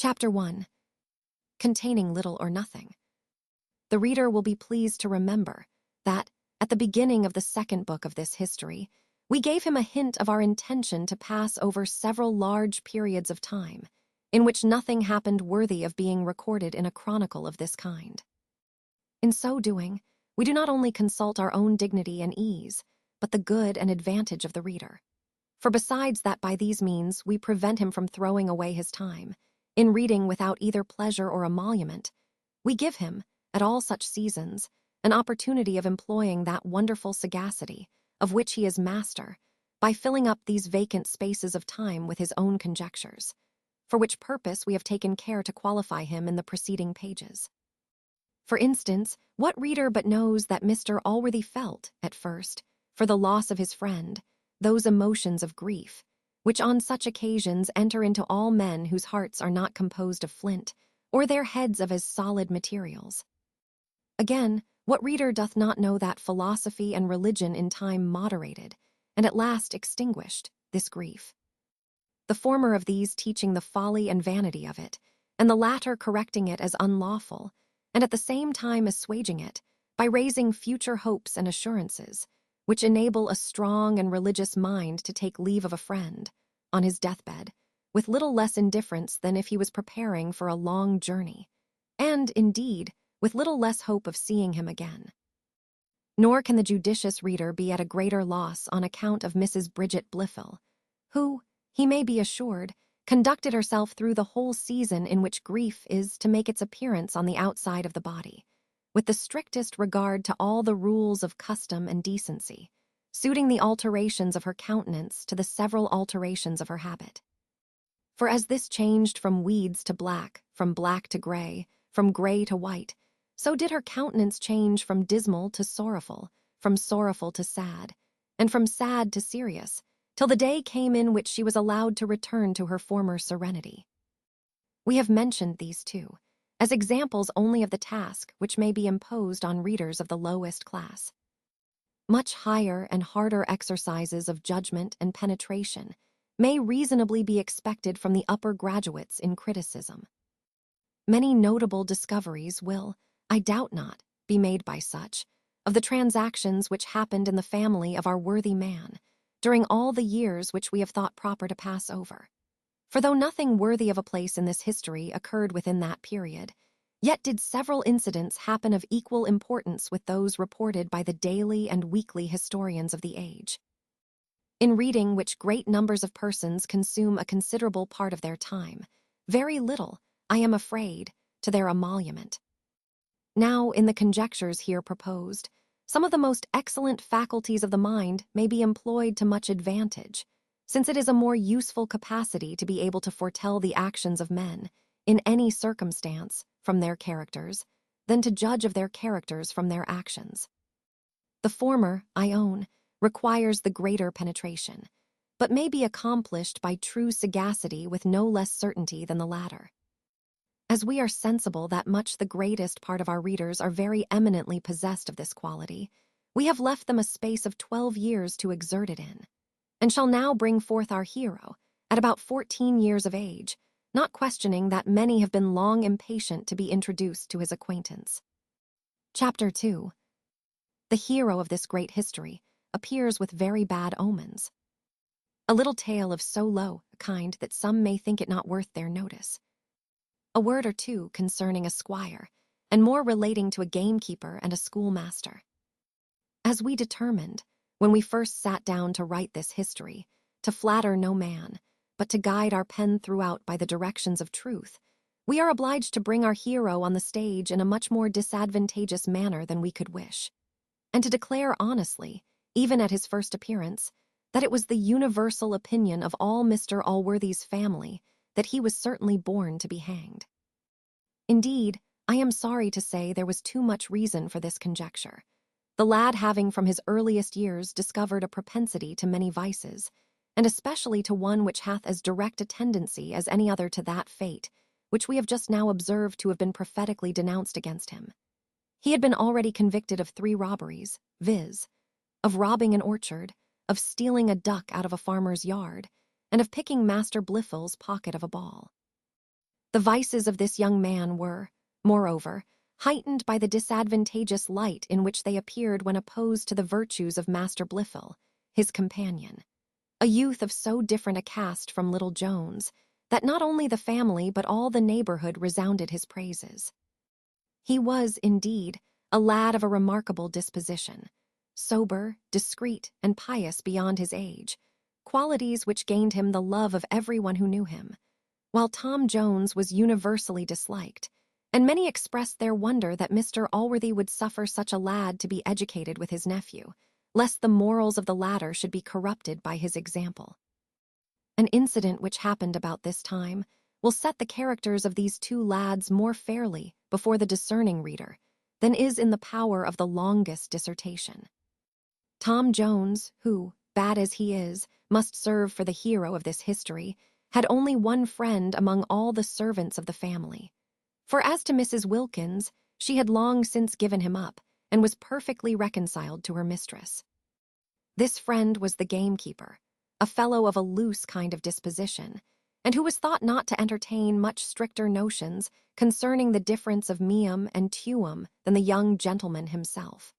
Chapter 1. Containing little or nothing. The reader will be pleased to remember that, at the beginning of the second book of this history, we gave him a hint of our intention to pass over several large periods of time, in which nothing happened worthy of being recorded in a chronicle of this kind. In so doing, we do not only consult our own dignity and ease, but the good and advantage of the reader. For besides that by these means we prevent him from throwing away his time, in reading without either pleasure or emolument, we give him, at all such seasons, an opportunity of employing that wonderful sagacity, of which he is master, by filling up these vacant spaces of time with his own conjectures, for which purpose we have taken care to qualify him in the preceding pages. For instance, what reader but knows that Mr. Allworthy felt, at first, for the loss of his friend, those emotions of grief, which on such occasions enter into all men whose hearts are not composed of flint, or their heads of as solid materials? Again, what reader doth not know that philosophy and religion in time moderated, and at last extinguished, this grief? The former of these teaching the folly and vanity of it, and the latter correcting it as unlawful, and at the same time assuaging it, by raising future hopes and assurances, which enable a strong and religious mind to take leave of a friend, on his deathbed, with little less indifference than if he was preparing for a long journey, and, indeed, with little less hope of seeing him again. Nor can the judicious reader be at a greater loss on account of Mrs. Bridget Blifil, who, he may be assured, conducted herself through the whole season in which grief is to make its appearance on the outside of the body, with the strictest regard to all the rules of custom and decency, suiting the alterations of her countenance to the several alterations of her habit. For as this changed from weeds to black, from black to gray, from gray to white, so did her countenance change from dismal to sorrowful, from sorrowful to sad, and from sad to serious, till the day came in which she was allowed to return to her former serenity. We have mentioned these two, as examples only of the task which may be imposed on readers of the lowest class. Much higher and harder exercises of judgment and penetration may reasonably be expected from the upper graduates in criticism. Many notable discoveries will, I doubt not, be made by such, of the transactions which happened in the family of our worthy man, during all the years which we have thought proper to pass over. For though nothing worthy of a place in this history occurred within that period, yet did several incidents happen of equal importance with those reported by the daily and weekly historians of the age. In reading which great numbers of persons consume a considerable part of their time, very little, I am afraid, to their emolument. Now, in the conjectures here proposed, some of the most excellent faculties of the mind may be employed to much advantage, since it is a more useful capacity to be able to foretell the actions of men, in any circumstance, from their characters, than to judge of their characters from their actions. The former, I own, requires the greater penetration, but may be accomplished by true sagacity with no less certainty than the latter. As we are sensible that much the greatest part of our readers are very eminently possessed of this quality, we have left them a space of 12 years to exert it in, and shall now bring forth our hero, at about 14 years of age, not questioning that many have been long impatient to be introduced to his acquaintance. Chapter 2. The hero of this great history appears with very bad omens. A little tale of so low a kind that some may think it not worth their notice. A word or two concerning a squire, and more relating to a gamekeeper and a schoolmaster. As we determined, when we first sat down to write this history, to flatter no man, but to guide our pen throughout by the directions of truth, we are obliged to bring our hero on the stage in a much more disadvantageous manner than we could wish, and to declare honestly, even at his first appearance, that it was the universal opinion of all Mr. Allworthy's family that he was certainly born to be hanged. Indeed, I am sorry to say there was too much reason for this conjecture, the lad having from his earliest years discovered a propensity to many vices, and especially to one which hath as direct a tendency as any other to that fate, which we have just now observed to have been prophetically denounced against him. He had been already convicted of 3 robberies, viz., of robbing an orchard, of stealing a duck out of a farmer's yard, and of picking Master Blifil's pocket of a ball. The vices of this young man were, moreover, heightened by the disadvantageous light in which they appeared when opposed to the virtues of Master Blifil, his companion, a youth of so different a cast from little Jones, that not only the family but all the neighborhood resounded his praises. He was, indeed, a lad of a remarkable disposition, sober, discreet, and pious beyond his age, qualities which gained him the love of everyone who knew him, while Tom Jones was universally disliked, and many expressed their wonder that Mr. Allworthy would suffer such a lad to be educated with his nephew, lest the morals of the latter should be corrupted by his example. An incident which happened about this time will set the characters of these two lads more fairly before the discerning reader than is in the power of the longest dissertation. Tom Jones, who, bad as he is, must serve for the hero of this history, had only one friend among all the servants of the family. For as to Mrs. Wilkins, she had long since given him up, and was perfectly reconciled to her mistress. This friend was the gamekeeper, a fellow of a loose kind of disposition, and who was thought not to entertain much stricter notions concerning the difference of meum and tuum than the young gentleman himself.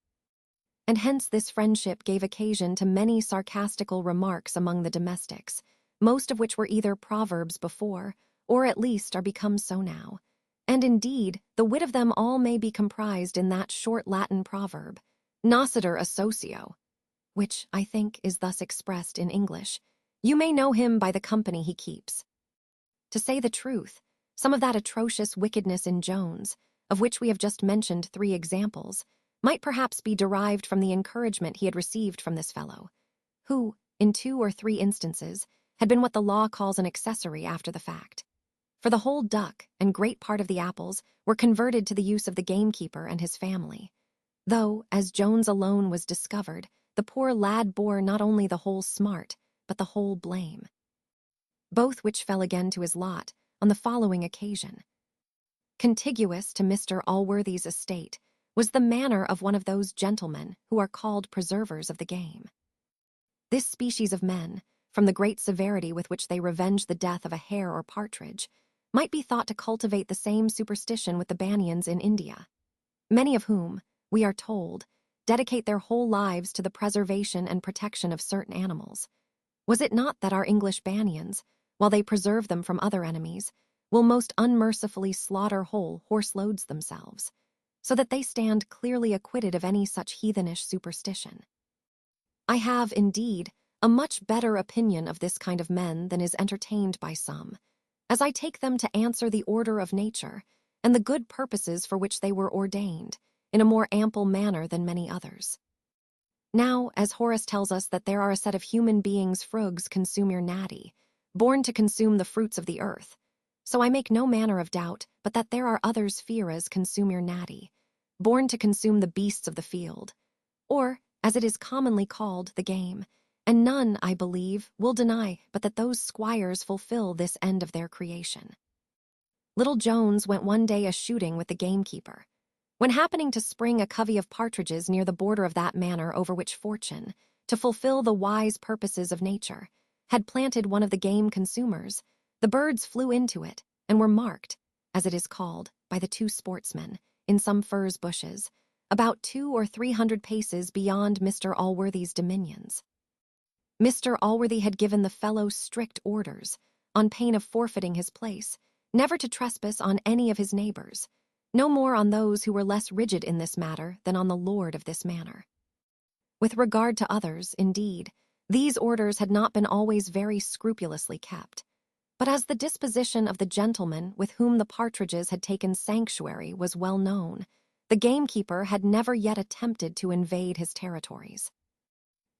And hence this friendship gave occasion to many sarcastical remarks among the domestics, most of which were either proverbs before, or at least are become so now. And indeed, the wit of them all may be comprised in that short Latin proverb, Noscitur a socio, which, I think, is thus expressed in English: you may know him by the company he keeps. To say the truth, some of that atrocious wickedness in Jones, of which we have just mentioned 3 examples, might perhaps be derived from the encouragement he had received from this fellow, who, in 2 or 3 instances, had been what the law calls an accessory after the fact. For the whole duck and great part of the apples were converted to the use of the gamekeeper and his family, though, as Jones alone was discovered, the poor lad bore not only the whole smart, but the whole blame, both which fell again to his lot on the following occasion. Contiguous to Mr. Allworthy's estate was the manor of one of those gentlemen who are called preservers of the game. This species of men, from the great severity with which they revenge the death of a hare or partridge, might be thought to cultivate the same superstition with the Banians in India, many of whom, we are told, dedicate their whole lives to the preservation and protection of certain animals. Was it not that our English Banians, while they preserve them from other enemies, will most unmercifully slaughter whole horse-loads themselves, so that they stand clearly acquitted of any such heathenish superstition? I have, indeed, a much better opinion of this kind of men than is entertained by some, as I take them to answer the order of nature and the good purposes for which they were ordained, in a more ample manner than many others. Now, as Horace tells us that there are a set of human beings frugs consumere nati, born to consume the fruits of the earth, so I make no manner of doubt but that there are others feras consumere nati, born to consume the beasts of the field, or, as it is commonly called, the game, and none, I believe, will deny but that those squires fulfill this end of their creation. Little Jones went one day a-shooting with the gamekeeper, when happening to spring a covey of partridges near the border of that manor over which fortune, to fulfill the wise purposes of nature, had planted one of the game consumers, the birds flew into it, and were marked, as it is called, by the 2 sportsmen, in some furze bushes, about 200 or 300 paces beyond Mr. Allworthy's dominions. Mr. Allworthy had given the fellow strict orders, on pain of forfeiting his place, never to trespass on any of his neighbors, no more on those who were less rigid in this matter than on the lord of this manor. With regard to others, indeed, these orders had not been always very scrupulously kept, but as the disposition of the gentleman with whom the partridges had taken sanctuary was well known, the gamekeeper had never yet attempted to invade his territories.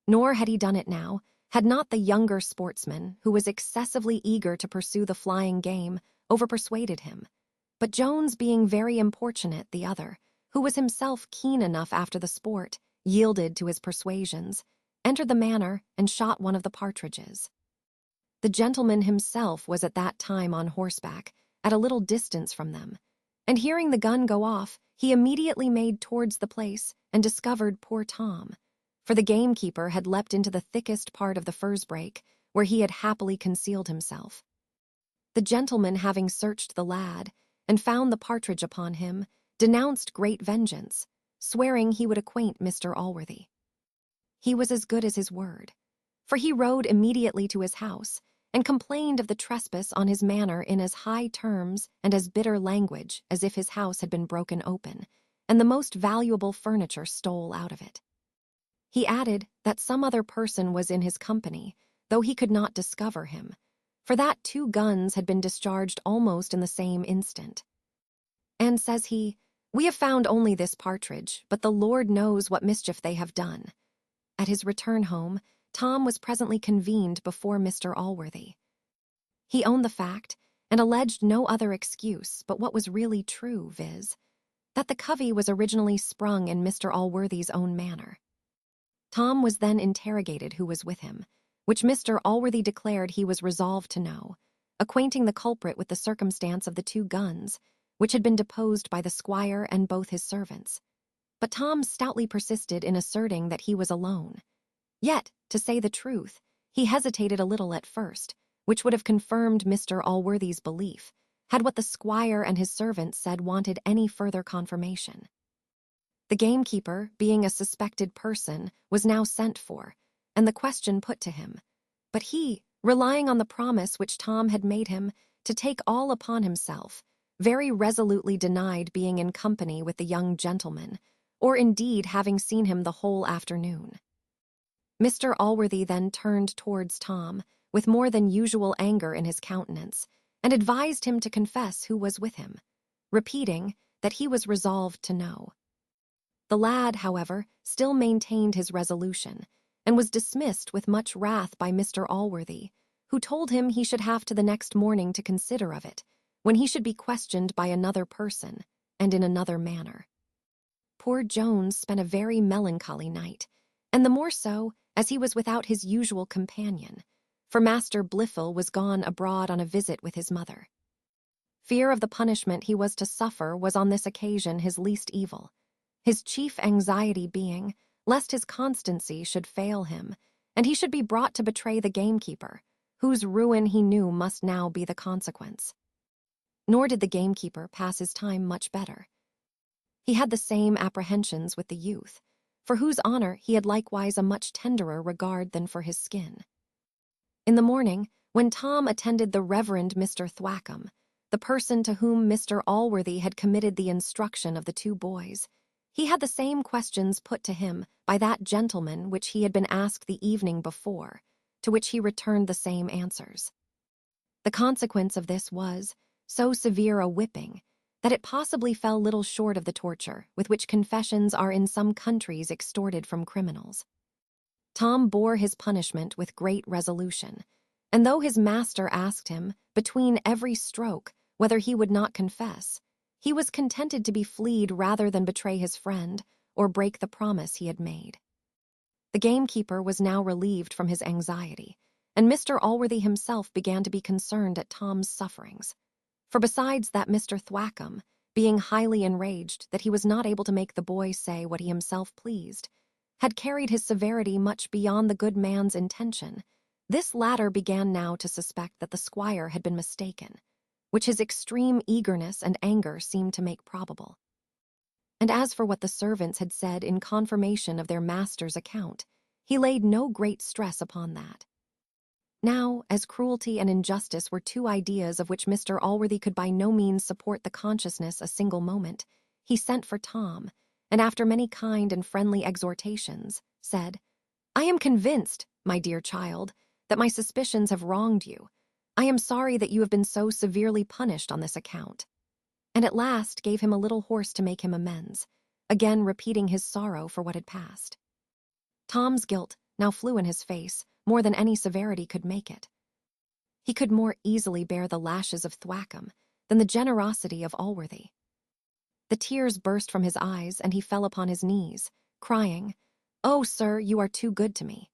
Nor had he done it now, had not the younger sportsman, who was excessively eager to pursue the flying game, overpersuaded him, but Jones, being very importunate, the other, who was himself keen enough after the sport, yielded to his persuasions, entered the manor, and shot one of the partridges. The gentleman himself was at that time on horseback, at a little distance from them, and hearing the gun go off, he immediately made towards the place, and discovered poor Tom, for the gamekeeper had leapt into the thickest part of the furze brake, where he had happily concealed himself. The gentleman, having searched the lad and found the partridge upon him, denounced great vengeance, swearing he would acquaint Mr. Allworthy. He was as good as his word, for he rode immediately to his house and complained of the trespass on his manor in as high terms and as bitter language as if his house had been broken open, and the most valuable furniture stole out of it. He added that some other person was in his company, though he could not discover him, for that 2 guns had been discharged almost in the same instant. And, says he, we have found only this partridge, but the Lord knows what mischief they have done. At his return home, Tom was presently convened before Mr. Allworthy. He owned the fact, and alleged no other excuse but what was really true, viz., that the covey was originally sprung in Mr. Allworthy's own manor. Tom was then interrogated who was with him, which Mr. Allworthy declared he was resolved to know, acquainting the culprit with the circumstance of the 2 guns, which had been deposed by the squire and both his servants. But Tom stoutly persisted in asserting that he was alone. Yet, to say the truth, he hesitated a little at first, which would have confirmed Mr. Allworthy's belief, had what the squire and his servants said wanted any further confirmation. The gamekeeper, being a suspected person, was now sent for, and the question put to him. But he, relying on the promise which Tom had made him to take all upon himself, very resolutely denied being in company with the young gentleman, or indeed having seen him the whole afternoon. Mr. Allworthy then turned towards Tom, with more than usual anger in his countenance, and advised him to confess who was with him, repeating that he was resolved to know. The lad, however, still maintained his resolution, and was dismissed with much wrath by Mr. Allworthy, who told him he should have to the next morning to consider of it, when he should be questioned by another person, and in another manner. Poor Jones spent a very melancholy night, and the more so as he was without his usual companion, for Master Blifil was gone abroad on a visit with his mother. Fear of the punishment he was to suffer was on this occasion his least evil, his chief anxiety being lest his constancy should fail him, and he should be brought to betray the gamekeeper, whose ruin he knew must now be the consequence. Nor did the gamekeeper pass his time much better. He had the same apprehensions with the youth, for whose honor he had likewise a much tenderer regard than for his skin. In the morning, when Tom attended the Reverend Mr. Thwackum, the person to whom Mr. Allworthy had committed the instruction of the 2 boys, he had the same questions put to him by that gentleman which he had been asked the evening before, to which he returned the same answers. The consequence of this was so severe a whipping that it possibly fell little short of the torture with which confessions are in some countries extorted from criminals. Tom bore his punishment with great resolution, and though his master asked him, between every stroke, whether he would not confess, he was contented to be fleed rather than betray his friend or break the promise he had made. The gamekeeper was now relieved from his anxiety, and Mr. Allworthy himself began to be concerned at Tom's sufferings. For besides that Mr. Thwackum, being highly enraged that he was not able to make the boy say what he himself pleased, had carried his severity much beyond the good man's intention, this latter began now to suspect that the squire had been mistaken, which his extreme eagerness and anger seemed to make probable. And as for what the servants had said in confirmation of their master's account, he laid no great stress upon that. Now, as cruelty and injustice were 2 ideas of which Mr. Allworthy could by no means support the consciousness a single moment, he sent for Tom, and after many kind and friendly exhortations, said, I am convinced, my dear child, that my suspicions have wronged you. I am sorry that you have been so severely punished on this account. And at last gave him a little horse to make him amends, again repeating his sorrow for what had passed. Tom's guilt now flew in his face more than any severity could make it. He could more easily bear the lashes of Thwackum than the generosity of Allworthy. The tears burst from his eyes, and he fell upon his knees, crying, Oh, sir, you are too good to me.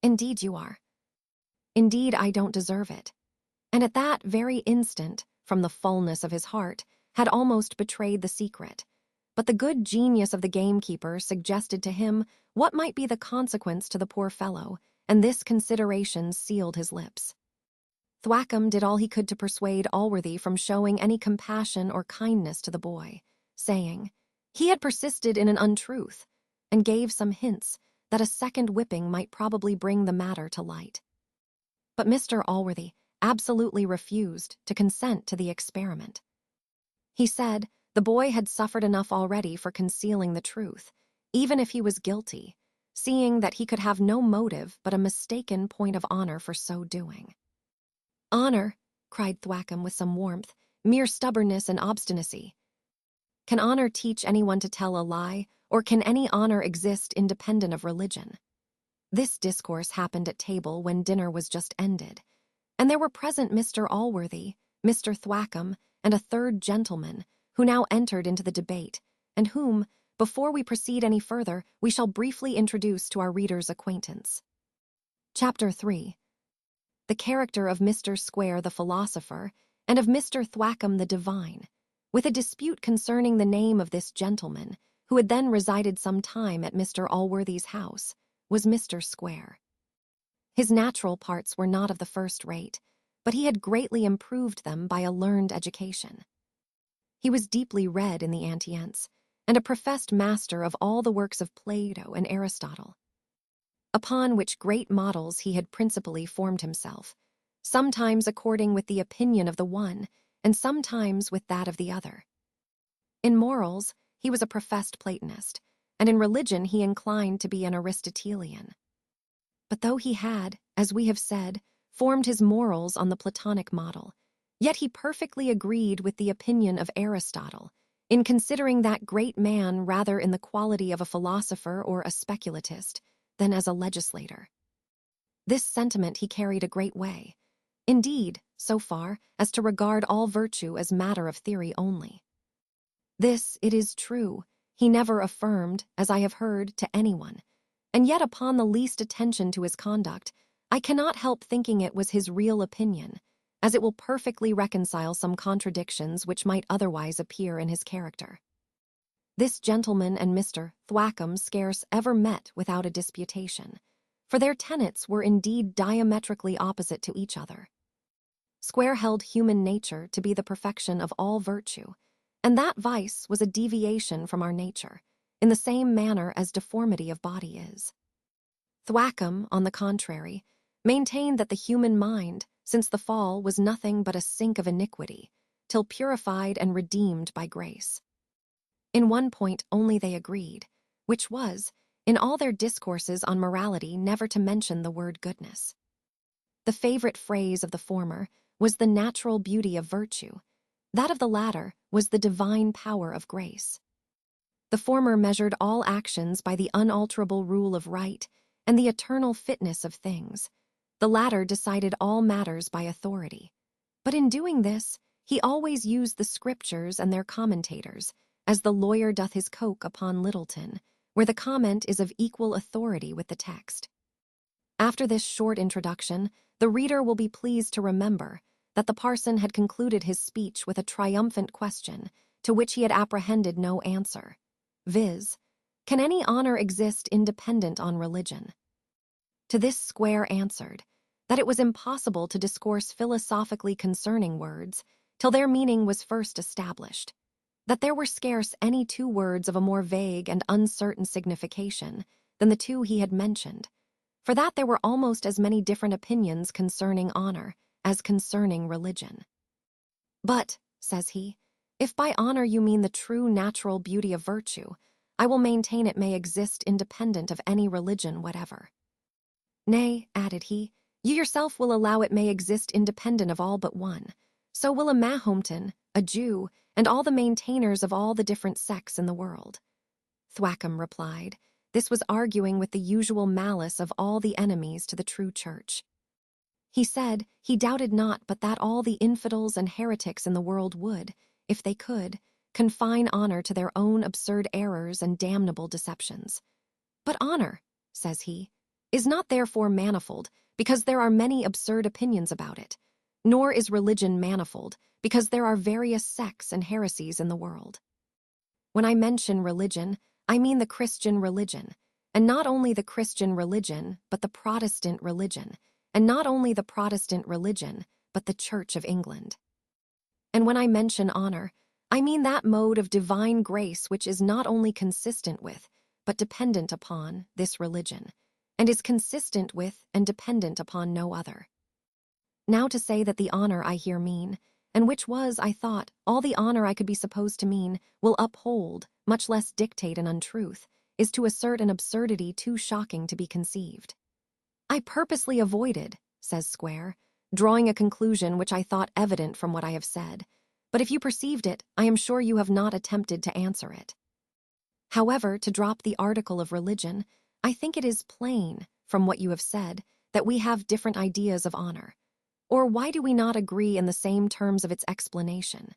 Indeed you are. Indeed I don't deserve it. And at that very instant, from the fullness of his heart, had almost betrayed the secret. But the good genius of the gamekeeper suggested to him what might be the consequence to the poor fellow, and this consideration sealed his lips. Thwackum did all he could to persuade Allworthy from showing any compassion or kindness to the boy, saying he had persisted in an untruth, and gave some hints that a second whipping might probably bring the matter to light. But Mr. Allworthy absolutely refused to consent to the experiment. He said the boy had suffered enough already for concealing the truth, even if he was guilty, seeing that he could have no motive but a mistaken point of honor for so doing. "Honor," cried Thwackum with some warmth, "mere stubbornness and obstinacy. Can honor teach anyone to tell a lie, or can any honor exist independent of religion?" This discourse happened at table when dinner was just ended, and there were present Mr. Allworthy, Mr. Thwackum, and a third gentleman, who now entered into the debate, and whom, before we proceed any further, we shall briefly introduce to our readers' acquaintance. Chapter 3. The character of Mr. Square the philosopher, and of Mr. Thwackum the divine, with a dispute concerning the name of this gentleman, who had then resided some time at Mr. Allworthy's house, was Mr. Square. His natural parts were not of the first rate, but he had greatly improved them by a learned education. He was deeply read in the Antients, and a professed master of all the works of Plato and Aristotle, upon which great models he had principally formed himself, sometimes according with the opinion of the one, and sometimes with that of the other. In morals, he was a professed Platonist, and in religion he inclined to be an Aristotelian. But though he had, as we have said, formed his morals on the Platonic model, yet he perfectly agreed with the opinion of Aristotle, in considering that great man rather in the quality of a philosopher or a speculatist than as a legislator. This sentiment he carried a great way, indeed, so far as to regard all virtue as matter of theory only. This, it is true, he never affirmed, as I have heard, to anyone, and yet upon the least attention to his conduct, I cannot help thinking it was his real opinion, as it will perfectly reconcile some contradictions which might otherwise appear in his character. This gentleman and Mr. Thwackum scarce ever met without a disputation, for their tenets were indeed diametrically opposite to each other. Square held human nature to be the perfection of all virtue, and that vice was a deviation from our nature, in the same manner as deformity of body is. Thwackum, on the contrary, maintained that the human mind, since the fall, was nothing but a sink of iniquity, till purified and redeemed by grace. In one point only they agreed, which was, in all their discourses on morality, never to mention the word goodness. The favorite phrase of the former was the natural beauty of virtue, that of the latter was the divine power of grace. The former measured all actions by the unalterable rule of right and the eternal fitness of things. The latter decided all matters by authority. But in doing this, he always used the scriptures and their commentators, as the lawyer doth his coke upon Littleton, where the comment is of equal authority with the text. After this short introduction, the reader will be pleased to remember that the parson had concluded his speech with a triumphant question, to which he had apprehended no answer, viz., can any honor exist independent on religion? To this Square answered, that it was impossible to discourse philosophically concerning words till their meaning was first established, that there were scarce any two words of a more vague and uncertain signification than the two he had mentioned, for that there were almost as many different opinions concerning honor as concerning religion. But, says he, if by honor you mean the true natural beauty of virtue, I will maintain it may exist independent of any religion whatever. Nay, added he, you yourself will allow it may exist independent of all but one. So will a Mahometan, a Jew, and all the maintainers of all the different sects in the world. Thwackum replied, this was arguing with the usual malice of all the enemies to the true church. He said he doubted not but that all the infidels and heretics in the world would, if they could, confine honor to their own absurd errors and damnable deceptions. But honor, says he, is not therefore manifold, because there are many absurd opinions about it, nor is religion manifold, because there are various sects and heresies in the world. When I mention religion, I mean the Christian religion, and not only the Christian religion, but the Protestant religion, and not only the Protestant religion, but the Church of England. And when I mention honor, I mean that mode of divine grace which is not only consistent with, but dependent upon, this religion, and is consistent with and dependent upon no other. Now to say that the honor I here mean, and which was, I thought, all the honor I could be supposed to mean, will uphold, much less dictate an untruth, is to assert an absurdity too shocking to be conceived. I purposely avoided, says Square, drawing a conclusion which I thought evident from what I have said, but if you perceived it, I am sure you have not attempted to answer it. However, to drop the article of religion, I think it is plain, from what you have said, that we have different ideas of honor. Or why do we not agree in the same terms of its explanation?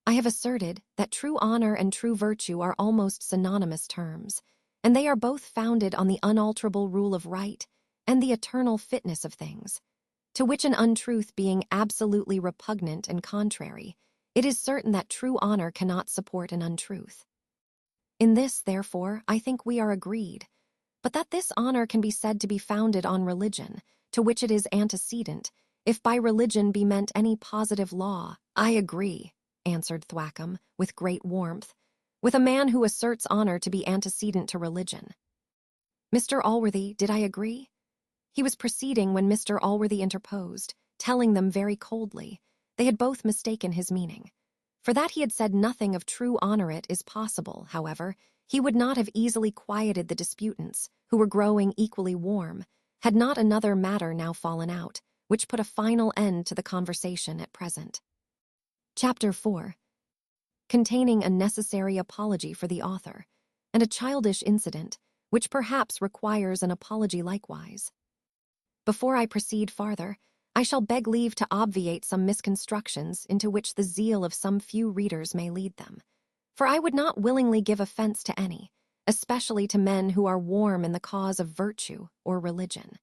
I have asserted that true honor and true virtue are almost synonymous terms, and they are both founded on the unalterable rule of right and the eternal fitness of things, to which an untruth being absolutely repugnant and contrary, it is certain that true honor cannot support an untruth. In this, therefore, I think we are agreed, but that this honor can be said to be founded on religion, to which it is antecedent, if by religion be meant any positive law. I agree, answered Thwackum, with great warmth, with a man who asserts honor to be antecedent to religion. Mr. Allworthy, did I agree? He was proceeding when Mr. Allworthy interposed, telling them very coldly they had both mistaken his meaning. For that he had said nothing of true honor it is possible, however, he would not have easily quieted the disputants, who were growing equally warm, had not another matter now fallen out, which put a final end to the conversation at present. Chapter 4. Containing a necessary apology for the author, and a childish incident, which perhaps requires an apology likewise. Before I proceed farther, I shall beg leave to obviate some misconstructions into which the zeal of some few readers may lead them, for I would not willingly give offense to any, especially to men who are warm in the cause of virtue or religion.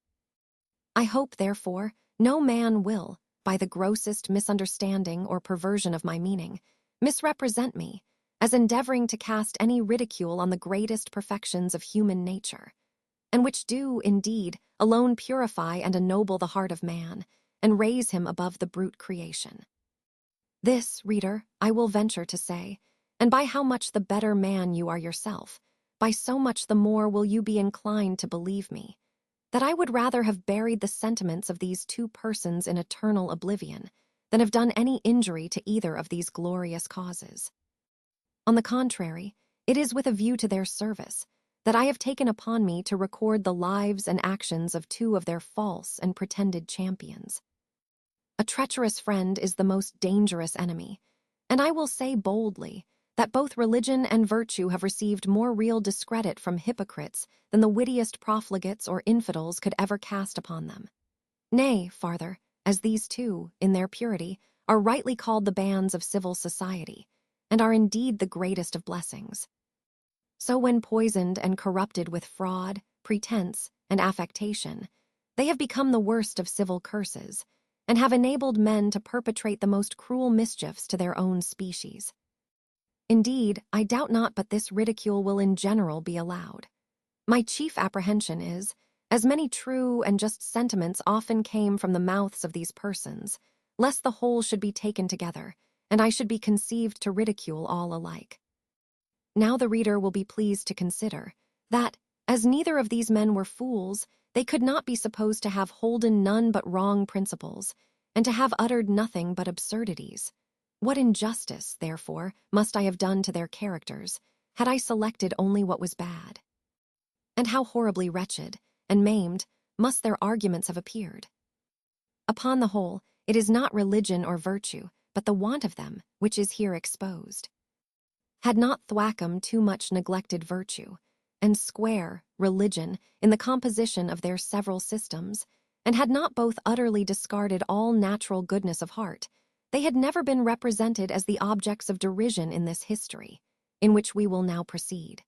I hope, therefore, no man will, by the grossest misunderstanding or perversion of my meaning, misrepresent me as endeavoring to cast any ridicule on the greatest perfections of human nature, and which do, indeed, alone purify and ennoble the heart of man, and raise him above the brute creation. This, reader, I will venture to say, and by how much the better man you are yourself, by so much the more will you be inclined to believe me, that I would rather have buried the sentiments of these two persons in eternal oblivion than have done any injury to either of these glorious causes. On the contrary, it is with a view to their service that I have taken upon me to record the lives and actions of two of their false and pretended champions. A treacherous friend is the most dangerous enemy, and I will say boldly that both religion and virtue have received more real discredit from hypocrites than the wittiest profligates or infidels could ever cast upon them. Nay, farther, as these two, in their purity, are rightly called the bands of civil society, and are indeed the greatest of blessings. So when poisoned and corrupted with fraud, pretense, and affectation, they have become the worst of civil curses, and have enabled men to perpetrate the most cruel mischiefs to their own species. Indeed, I doubt not but this ridicule will in general be allowed. My chief apprehension is, as many true and just sentiments often came from the mouths of these persons, lest the whole should be taken together, and I should be conceived to ridicule all alike. Now the reader will be pleased to consider that, as neither of these men were fools, they could not be supposed to have holden none but wrong principles, and to have uttered nothing but absurdities. What injustice, therefore, must I have done to their characters, had I selected only what was bad? And how horribly wretched and maimed must their arguments have appeared? Upon the whole, it is not religion or virtue, but the want of them, which is here exposed. Had not Thwackum too much neglected virtue, and Square religion in the composition of their several systems, and had not both utterly discarded all natural goodness of heart, they had never been represented as the objects of derision in this history, in which we will now proceed.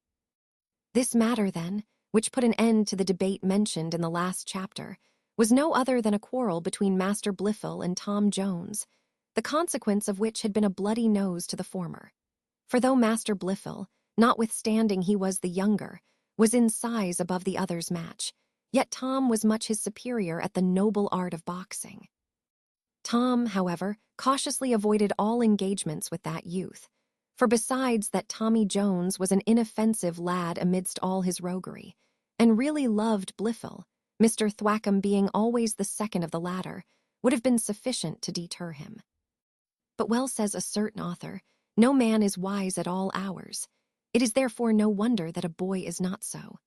This matter, then, which put an end to the debate mentioned in the last chapter, was no other than a quarrel between Master Blifil and Tom Jones, the consequence of which had been a bloody nose to the former. For though Master Blifil, notwithstanding he was the younger, was in size above the other's match, yet Tom was much his superior at the noble art of boxing. Tom, however, cautiously avoided all engagements with that youth, for besides that Tommy Jones was an inoffensive lad amidst all his roguery, and really loved Blifil, Mr. Thwackum being always the second of the latter, would have been sufficient to deter him. But well says a certain author, no man is wise at all hours. It is therefore no wonder that a boy is not so.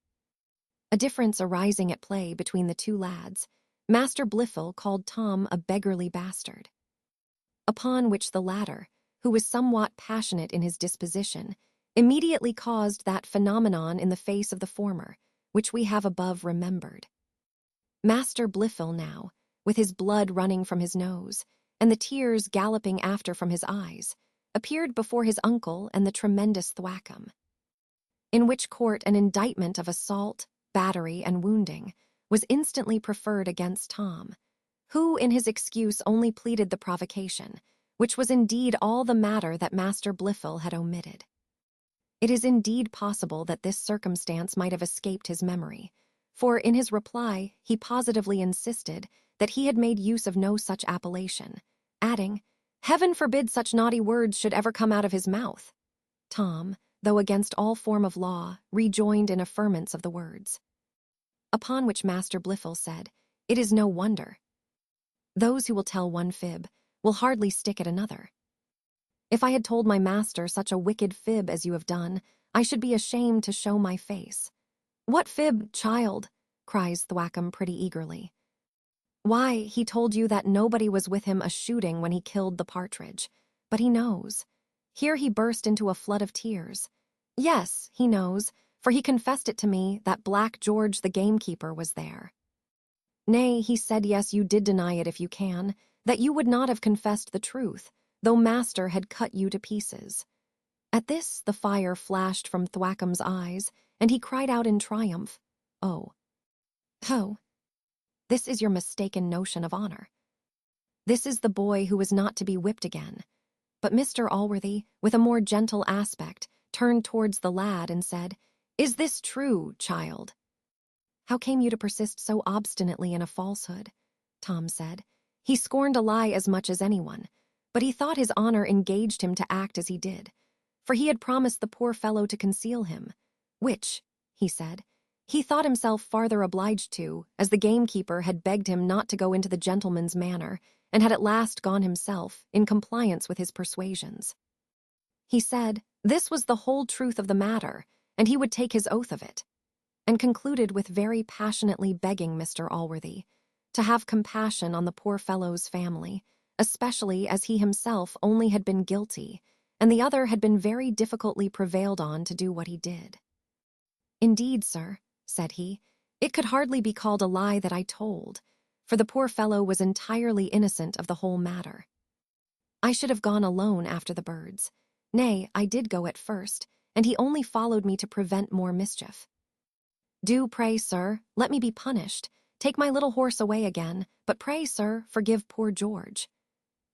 A difference arising at play between the two lads, Master Blifil called Tom a beggarly bastard. Upon which the latter, who was somewhat passionate in his disposition, immediately caused that phenomenon in the face of the former, which we have above remembered. Master Blifil now, with his blood running from his nose, and the tears galloping after from his eyes, appeared before his uncle and the tremendous Thwackum. In which court an indictment of assault, battery, and wounding was instantly preferred against Tom, who in his excuse only pleaded the provocation, which was indeed all the matter that Master Blifil had omitted. It is indeed possible that this circumstance might have escaped his memory, for in his reply he positively insisted that he had made use of no such appellation, adding, "Heaven forbid such naughty words should ever come out of his mouth." Tom, though against all form of law, rejoined in affirmance of the words. Upon which Master Blifil said, "It is no wonder. Those who will tell one fib will hardly stick at another. If I had told my master such a wicked fib as you have done, I should be ashamed to show my face." "What fib, child?" cries Thwackum pretty eagerly. "Why, he told you that nobody was with him a-shooting when he killed the partridge. But he knows." Here he burst into a flood of tears. "Yes, he knows, for he confessed it to me that Black George the gamekeeper was there." "Nay," he said, "yes, you did deny it if you can, that you would not have confessed the truth, though master had cut you to pieces." At this the fire flashed from Thwackum's eyes, and he cried out in triumph, "Oh, this is your mistaken notion of honor. This is the boy who was not to be whipped again." But Mr. Allworthy, with a more gentle aspect, turned towards the lad and said, "Is this true, child?" "How came you to persist so obstinately in a falsehood?" Tom said. He scorned a lie as much as anyone, but he thought his honor engaged him to act as he did, for he had promised the poor fellow to conceal him, which, he said, he thought himself farther obliged to, as the gamekeeper had begged him not to go into the gentleman's manor, and had at last gone himself, in compliance with his persuasions. He said this was the whole truth of the matter, and he would take his oath of it, and concluded with very passionately begging Mr. Allworthy to have compassion on the poor fellow's family, especially as he himself only had been guilty, and the other had been very difficultly prevailed on to do what he did. "Indeed, sir," said he, "it could hardly be called a lie that I told, for the poor fellow was entirely innocent of the whole matter. I should have gone alone after the birds. Nay, I did go at first, and he only followed me to prevent more mischief. Do, pray, sir, let me be punished. Take my little horse away again, but pray, sir, forgive poor George."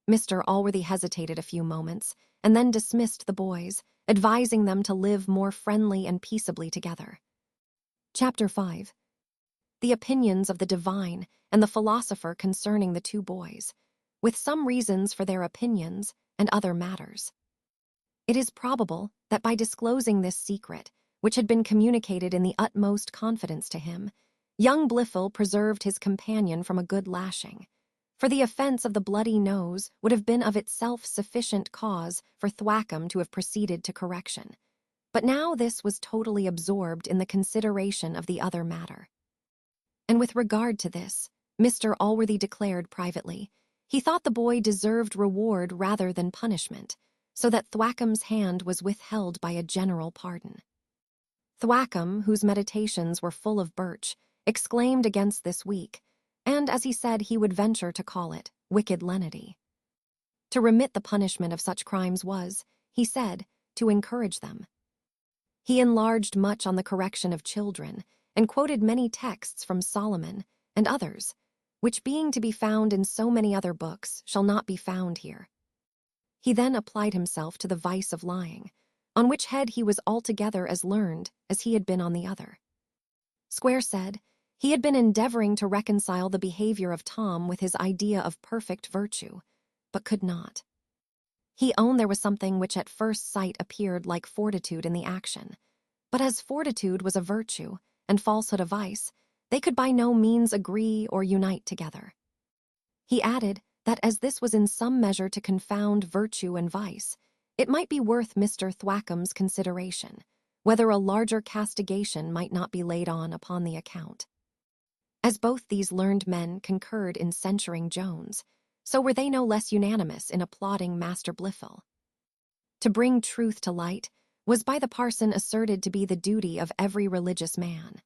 Mr. Allworthy hesitated a few moments, and then dismissed the boys, advising them to live more friendly and peaceably together. Chapter 5. The opinions of the divine and the philosopher concerning the two boys, with some reasons for their opinions and other matters. It is probable that by disclosing this secret, which had been communicated in the utmost confidence to him, young Blifil preserved his companion from a good lashing, for the offence of the bloody nose would have been of itself sufficient cause for Thwackum to have proceeded to correction. But now this was totally absorbed in the consideration of the other matter. And with regard to this, Mr. Allworthy declared privately, he thought the boy deserved reward rather than punishment, so that Thwackum's hand was withheld by a general pardon. Thwackum, whose meditations were full of birch, exclaimed against this weak, and, as he said, he would venture to call it, wicked lenity. To remit the punishment of such crimes was, he said, to encourage them. He enlarged much on the correction of children, and quoted many texts from Solomon and others, which being to be found in so many other books shall not be found here. He then applied himself to the vice of lying, on which head he was altogether as learned as he had been on the other. Square said, He had been endeavoring to reconcile the behavior of Tom with his idea of perfect virtue, but could not. He owned there was something which at first sight appeared like fortitude in the action, but as fortitude was a virtue and falsehood a vice, they could by no means agree or unite together. He added that as this was in some measure to confound virtue and vice, it might be worth Mr. Thwackum's consideration, whether a larger castigation might not be laid on upon the account. As both these learned men concurred in censuring Jones, so were they no less unanimous in applauding Master Blifil. To bring truth to light was by the parson asserted to be the duty of every religious man,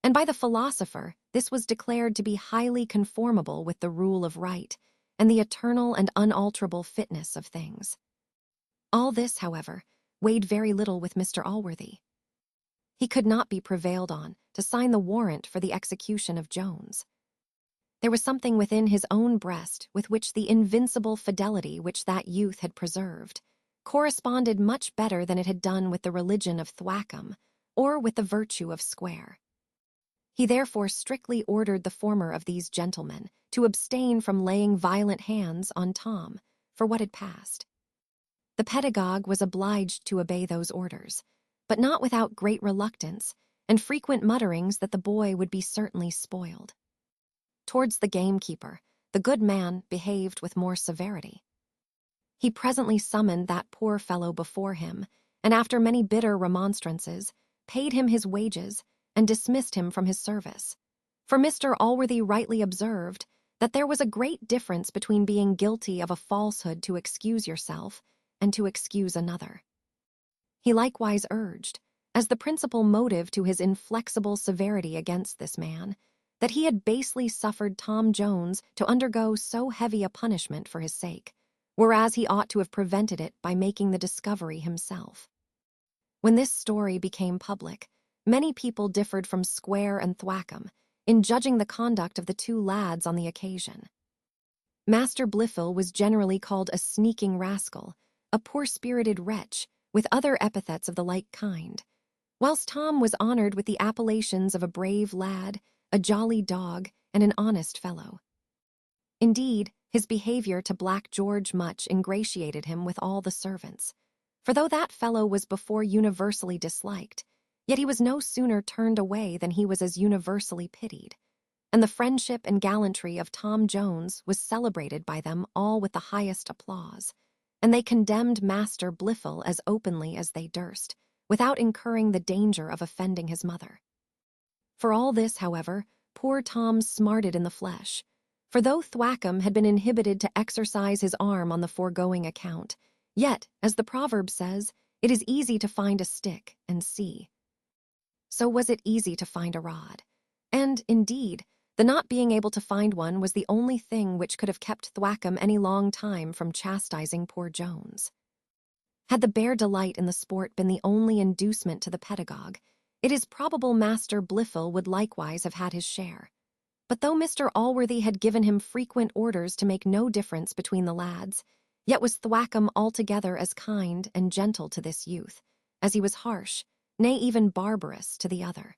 and by the philosopher this was declared to be highly conformable with the rule of right and the eternal and unalterable fitness of things. All this, however, weighed very little with Mr. Allworthy. He could not be prevailed on to sign the warrant for the execution of Jones. There was something within his own breast with which the invincible fidelity which that youth had preserved corresponded much better than it had done with the religion of Thwackum or with the virtue of Square. He therefore strictly ordered the former of these gentlemen to abstain from laying violent hands on Tom for what had passed. The pedagogue was obliged to obey those orders, but not without great reluctance and frequent mutterings that the boy would be certainly spoiled. Towards the gamekeeper, the good man behaved with more severity. He presently summoned that poor fellow before him, and after many bitter remonstrances, paid him his wages and dismissed him from his service. For Mr. Allworthy rightly observed that there was a great difference between being guilty of a falsehood to excuse yourself and to excuse another. He likewise urged, as the principal motive to his inflexible severity against this man, that he had basely suffered Tom Jones to undergo so heavy a punishment for his sake, whereas he ought to have prevented it by making the discovery himself. When this story became public, many people differed from Square and Thwackum in judging the conduct of the two lads on the occasion. Master Blifil was generally called a sneaking rascal, a poor-spirited wretch, with other epithets of the like kind, whilst Tom was honored with the appellations of a brave lad, a jolly dog, and an honest fellow. Indeed, his behavior to Black George much ingratiated him with all the servants, for though that fellow was before universally disliked, yet he was no sooner turned away than he was as universally pitied, and the friendship and gallantry of Tom Jones was celebrated by them all with the highest applause, and they condemned Master Blifil as openly as they durst, without incurring the danger of offending his mother. For all this, however, poor Tom smarted in the flesh, for though Thwackum had been inhibited to exercise his arm on the foregoing account, yet, as the proverb says, it is easy to find a stick and see. So was it easy to find a rod, and, indeed, the not being able to find one was the only thing which could have kept Thwackum any long time from chastising poor Jones. Had the bare delight in the sport been the only inducement to the pedagogue, it is probable Master Blifil would likewise have had his share. But though Mr. Allworthy had given him frequent orders to make no difference between the lads, yet was Thwackum altogether as kind and gentle to this youth, as he was harsh, nay even barbarous, to the other.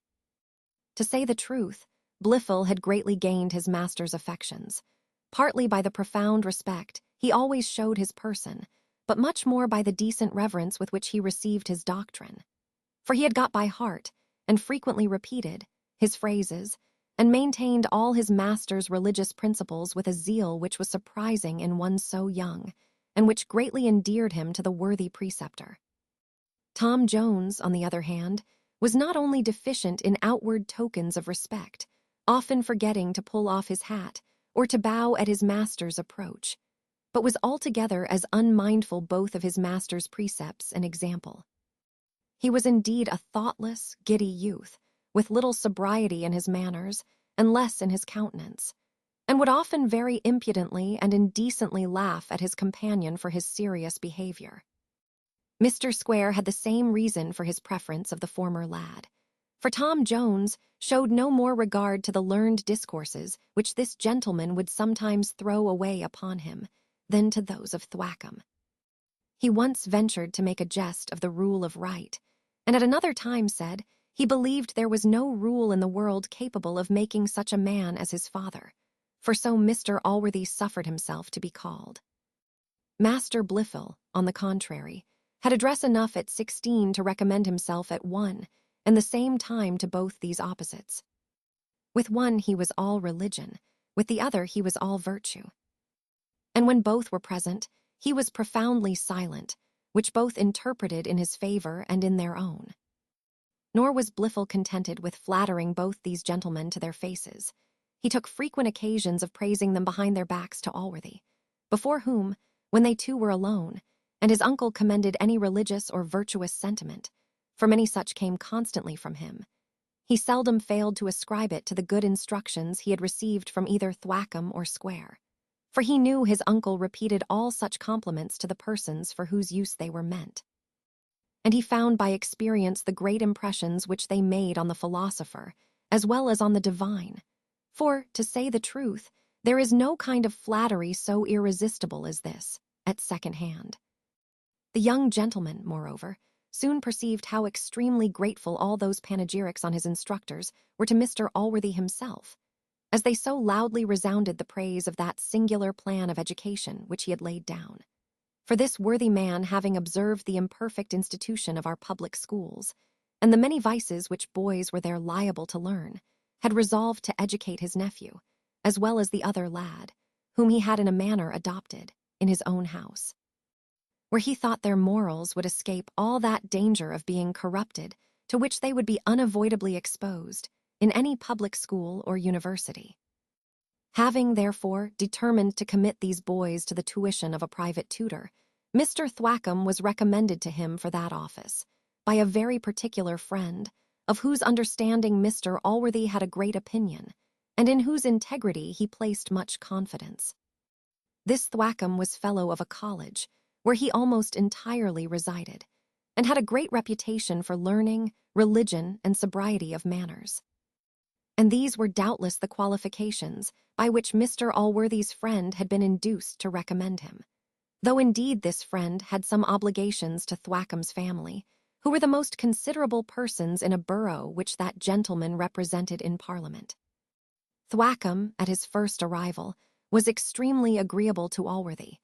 To say the truth, Blifil had greatly gained his master's affections, partly by the profound respect he always showed his person, but much more by the decent reverence with which he received his doctrine. For he had got by heart, and frequently repeated, his phrases, and maintained all his master's religious principles with a zeal which was surprising in one so young, and which greatly endeared him to the worthy preceptor. Tom Jones, on the other hand, was not only deficient in outward tokens of respect, often forgetting to pull off his hat or to bow at his master's approach, but was altogether as unmindful both of his master's precepts and example. He was indeed a thoughtless, giddy youth, with little sobriety in his manners and less in his countenance, and would often very impudently and indecently laugh at his companion for his serious behavior. Mr. Square had the same reason for his preference of the former lad, for Tom Jones showed no more regard to the learned discourses which this gentleman would sometimes throw away upon him than to those of Thwackum. He once ventured to make a jest of the rule of right, and at another time said He believed there was no rule in the world capable of making such a man as his father, for so Mr. Allworthy suffered himself to be called. Master Blifil, on the contrary, had address enough at 16 to recommend himself at one and the same time to both these opposites. With one he was all religion, with the other he was all virtue. And when both were present, he was profoundly silent, which both interpreted in his favor and in their own. Nor was Blifil contented with flattering both these gentlemen to their faces. He took frequent occasions of praising them behind their backs to Allworthy, before whom, when they two were alone, and his uncle commended any religious or virtuous sentiment, for many such came constantly from him, he seldom failed to ascribe it to the good instructions he had received from either Thwackum or Square, for he knew his uncle repeated all such compliments to the persons for whose use they were meant. And he found by experience the great impressions which they made on the philosopher, as well as on the divine. For, to say the truth, there is no kind of flattery so irresistible as this, at second hand. The young gentleman, moreover, soon perceived how extremely grateful all those panegyrics on his instructors were to Mr. Allworthy himself, as they so loudly resounded the praise of that singular plan of education which he had laid down. For this worthy man, having observed the imperfect institution of our public schools, and the many vices which boys were there liable to learn, had resolved to educate his nephew, as well as the other lad, whom he had in a manner adopted, in his own house, where he thought their morals would escape all that danger of being corrupted to which they would be unavoidably exposed in any public school or university. Having, therefore, determined to commit these boys to the tuition of a private tutor, Mr. Thwackum was recommended to him for that office by a very particular friend, of whose understanding Mr. Allworthy had a great opinion, and in whose integrity he placed much confidence. This Thwackum was fellow of a college, where he almost entirely resided, and had a great reputation for learning, religion, and sobriety of manners. And these were doubtless the qualifications by which Mr. Allworthy's friend had been induced to recommend him, though indeed this friend had some obligations to Thwackum's family, who were the most considerable persons in a borough which that gentleman represented in Parliament. Thwackum, at his first arrival, was extremely agreeable to Allworthy,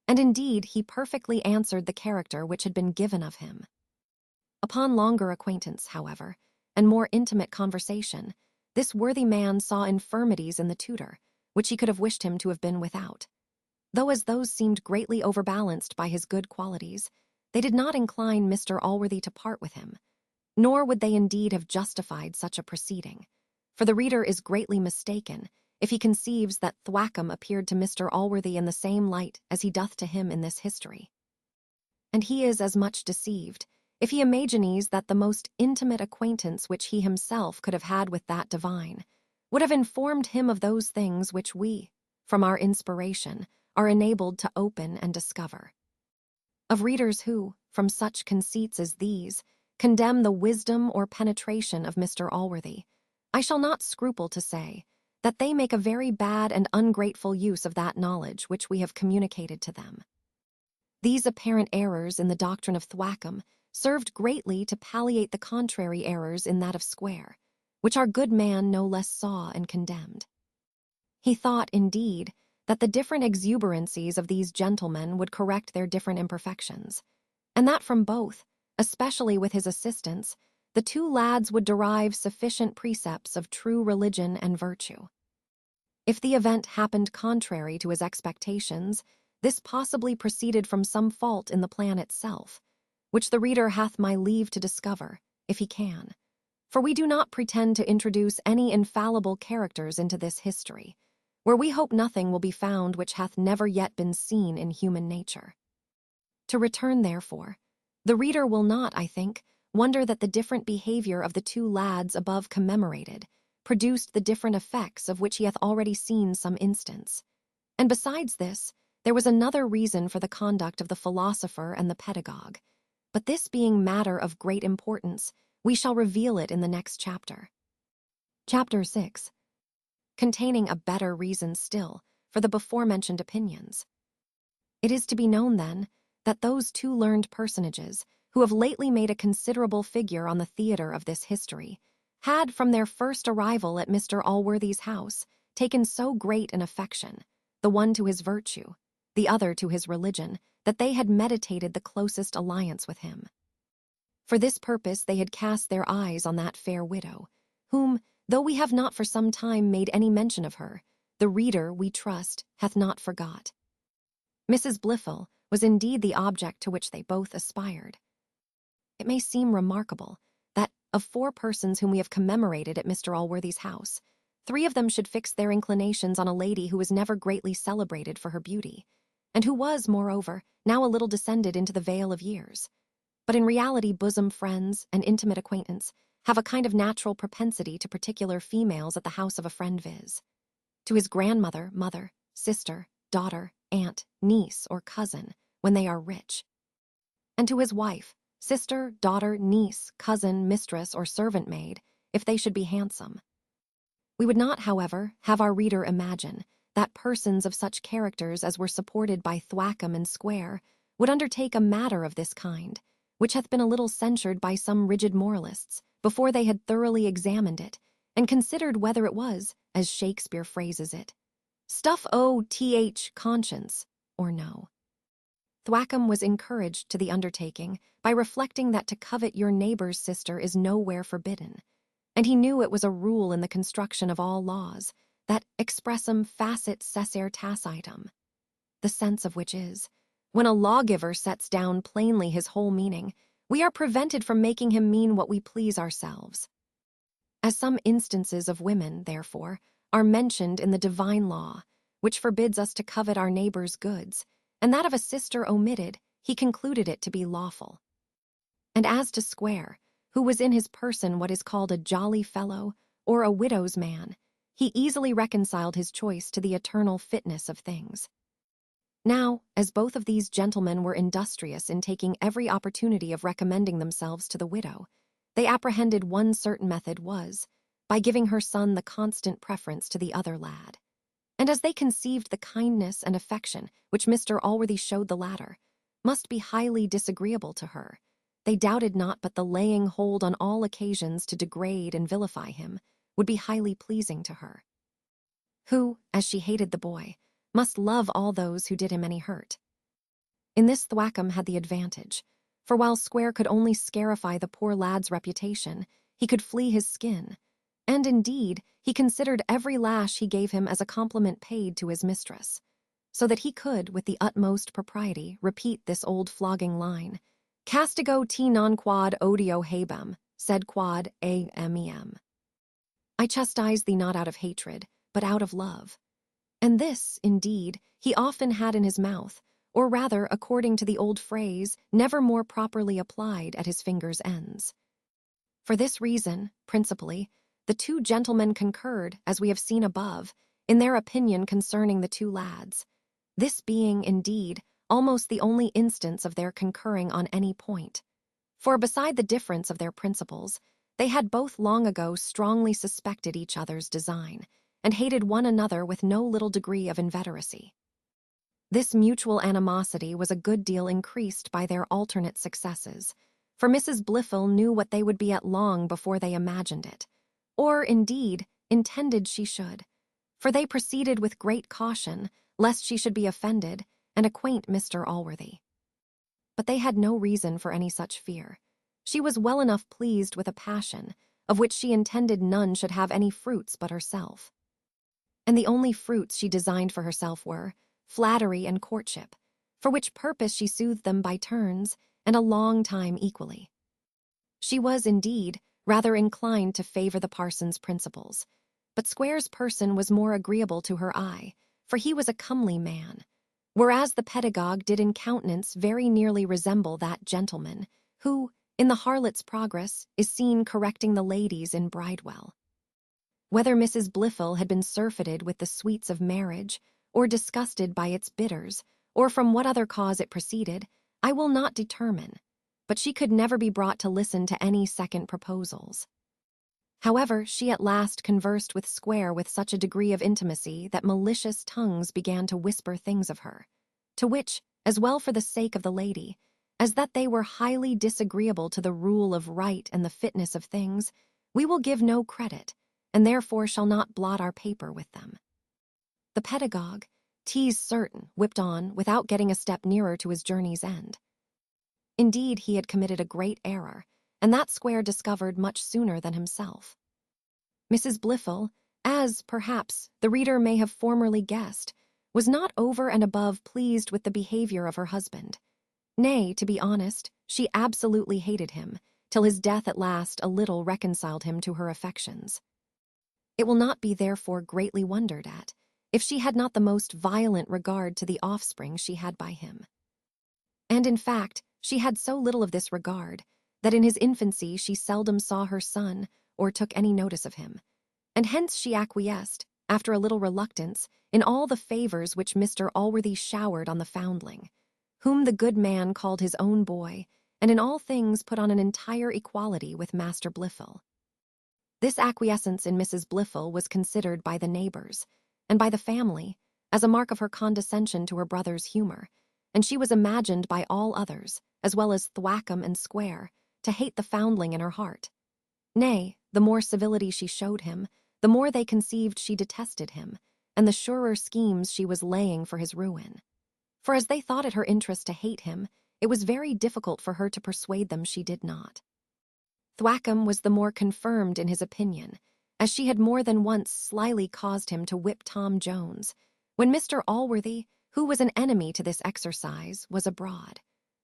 and indeed he perfectly answered the character which had been given of him. Upon longer acquaintance, however, and more intimate conversation, this worthy man saw infirmities in the tutor, which he could have wished him to have been without. Though as those seemed greatly overbalanced by his good qualities, they did not incline Mr. Allworthy to part with him, nor would they indeed have justified such a proceeding, for the reader is greatly mistaken if he conceives that Thwackum appeared to Mr. Allworthy in the same light as he doth to him in this history. And he is as much deceived if he imagines that the most intimate acquaintance which he himself could have had with that divine would have informed him of those things which we, from our inspiration, are enabled to open and discover. Of readers who, from such conceits as these, condemn the wisdom or penetration of Mr. Allworthy, I shall not scruple to say that they make a very bad and ungrateful use of that knowledge which we have communicated to them. These apparent errors in the doctrine of Thwackum served greatly to palliate the contrary errors in that of Square, which our good man no less saw and condemned. He thought, indeed, that the different exuberancies of these gentlemen would correct their different imperfections, and that from both, especially with his assistance, the two lads would derive sufficient precepts of true religion and virtue. If the event happened contrary to his expectations, this possibly proceeded from some fault in the plan itself, which the reader hath my leave to discover, if he can. For we do not pretend to introduce any infallible characters into this history, where we hope nothing will be found which hath never yet been seen in human nature. To return, therefore, the reader will not, I think, wonder that the different behavior of the two lads above commemorated produced the different effects of which he hath already seen some instance. And besides this, there was another reason for the conduct of the philosopher and the pedagogue, but this being matter of great importance, we shall reveal it in the next chapter. Chapter 6, containing a better reason still for the before-mentioned opinions. It is to be known, then, that those two learned personages, who have lately made a considerable figure on the theater of this history, had, from their first arrival at Mr. Allworthy's house, taken so great an affection, the one to his virtue, the other to his religion, that they had meditated the closest alliance with him. For this purpose they had cast their eyes on that fair widow, whom, though we have not for some time made any mention of her, the reader, we trust, hath not forgot. Mrs. Blifil was indeed the object to which they both aspired. It may seem remarkable that, of 4 persons whom we have commemorated at Mr. Allworthy's house, 3 of them should fix their inclinations on a lady who was never greatly celebrated for her beauty, and who was, moreover, now a little descended into the vale of years. But in reality bosom friends and intimate acquaintance have a kind of natural propensity to particular females at the house of a friend, viz. To his grandmother, mother, sister, daughter, aunt, niece, or cousin, when they are rich, and to his wife, sister, daughter, niece, cousin, mistress, or servant maid, if they should be handsome. We would not, however, have our reader imagine that persons of such characters as were supported by Thwackum and Square would undertake a matter of this kind, which hath been a little censured by some rigid moralists, before they had thoroughly examined it, and considered whether it was, as Shakespeare phrases it, stuff o.th conscience, or no. Thwackum was encouraged to the undertaking by reflecting that to covet your neighbour's sister is nowhere forbidden, and he knew it was a rule in the construction of all laws, that expressum facit cessare tacitum, the sense of which is, when a lawgiver sets down plainly his whole meaning, we are prevented from making him mean what we please ourselves. As some instances of women, therefore, are mentioned in the divine law, which forbids us to covet our neighbour's goods, and that of a sister omitted, he concluded it to be lawful. And as to Square, who was in his person what is called a jolly fellow, or a widow's man, he easily reconciled his choice to the eternal fitness of things. Now, as both of these gentlemen were industrious in taking every opportunity of recommending themselves to the widow, they apprehended one certain method was, by giving her son the constant preference to the other lad. And as they conceived the kindness and affection which Mr. Allworthy showed the latter must be highly disagreeable to her, they doubted not but the laying hold on all occasions to degrade and vilify him would be highly pleasing to her, who, as she hated the boy, must love all those who did him any hurt. In this Thwackum had the advantage, for while Square could only scarify the poor lad's reputation, he could flee his skin, and indeed he considered every lash he gave him as a compliment paid to his mistress, so that he could, with the utmost propriety, repeat this old flogging line, Castigo te non quod odio habem, sed quod amem. I chastise thee not out of hatred, but out of love. And this, indeed, he often had in his mouth, or rather, according to the old phrase, never more properly applied at his fingers' ends. For this reason, principally, the 2 gentlemen concurred, as we have seen above, in their opinion concerning the 2 lads, this being, indeed, almost the only instance of their concurring on any point. For beside the difference of their principles, they had both long ago strongly suspected each other's design, and hated one another with no little degree of inveteracy. This mutual animosity was a good deal increased by their alternate successes, for Mrs. Blifil knew what they would be at long before they imagined it, or, indeed, intended she should, for they proceeded with great caution, lest she should be offended, and acquaint Mr. Allworthy. But they had no reason for any such fear. She was well enough pleased with a passion, of which she intended none should have any fruits but herself. And the only fruits she designed for herself were flattery and courtship, for which purpose she soothed them by turns, and a long time equally. She was, indeed, rather inclined to favor the parson's principles, but Square's person was more agreeable to her eye, for he was a comely man, whereas the pedagogue did in countenance very nearly resemble that gentleman who, in the Harlot's Progress, is seen correcting the ladies in Bridewell. Whether Mrs. Blifil had been surfeited with the sweets of marriage, or disgusted by its bitters, or from what other cause it proceeded, I will not determine, but she could never be brought to listen to any second proposals. However, she at last conversed with Square with such a degree of intimacy that malicious tongues began to whisper things of her, to which, as well for the sake of the lady, as that they were highly disagreeable to the rule of right and the fitness of things, we will give no credit, and therefore shall not blot our paper with them. The pedagogue, tease certain, whipped on without getting a step nearer to his journey's end. Indeed, he had committed a great error, and that Square discovered much sooner than himself. Mrs. Blifil, as, perhaps, the reader may have formerly guessed, was not over and above pleased with the behavior of her husband. Nay, to be honest, she absolutely hated him, till his death at last a little reconciled him to her affections. It will not be therefore greatly wondered at, if she had not the most violent regard to the offspring she had by him. And in fact, she had so little of this regard, that in his infancy she seldom saw her son or took any notice of him, and hence she acquiesced, after a little reluctance, in all the favors which Mr. Allworthy showered on the foundling, whom the good man called his own boy, and in all things put on an entire equality with Master Blifil. This acquiescence in Mrs. Blifil was considered by the neighbors, and by the family, as a mark of her condescension to her brother's humor, and she was imagined by all others, as well as Thwackum and Square, to hate the foundling in her heart. Nay, the more civility she showed him, the more they conceived she detested him, and the surer schemes she was laying for his ruin. For as they thought it her interest to hate him, it was very difficult for her to persuade them she did not. Thwackum was the more confirmed in his opinion, as she had more than once slyly caused him to whip Tom Jones, when Mr. Allworthy, who was an enemy to this exercise, was abroad,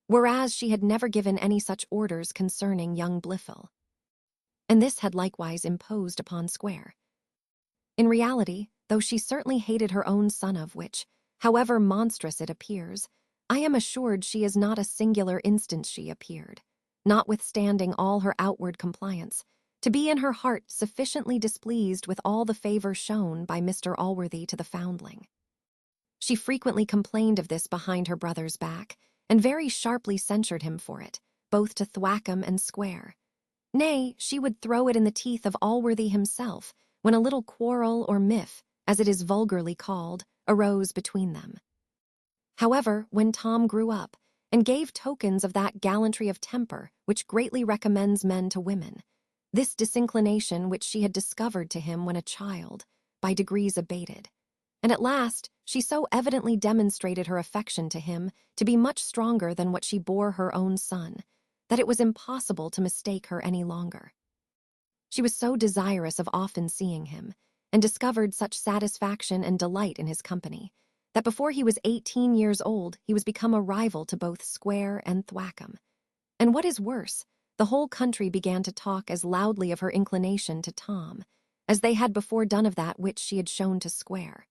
whereas she had never given any such orders concerning young Blifil. And this had likewise imposed upon Square. In reality, though she certainly hated her own son, of which, however monstrous it appears, I am assured she is not a singular instance she appeared, notwithstanding all her outward compliance, to be in her heart sufficiently displeased with all the favour shown by Mr. Allworthy to the foundling. She frequently complained of this behind her brother's back, and very sharply censured him for it, both to Thwackum and Square. Nay, she would throw it in the teeth of Allworthy himself, when a little quarrel or miff, as it is vulgarly called, arose between them. However, when Tom grew up, and gave tokens of that gallantry of temper which greatly recommends men to women, this disinclination which she had discovered to him when a child, by degrees abated, and at last she so evidently demonstrated her affection to him to be much stronger than what she bore her own son, that it was impossible to mistake her any longer. She was so desirous of often seeing him, and discovered such satisfaction and delight in his company, that before he was 18 years old he was become a rival to both Square and Thwackum. And what is worse, the whole country began to talk as loudly of her inclination to Tom, as they had before done of that which she had shown to Square.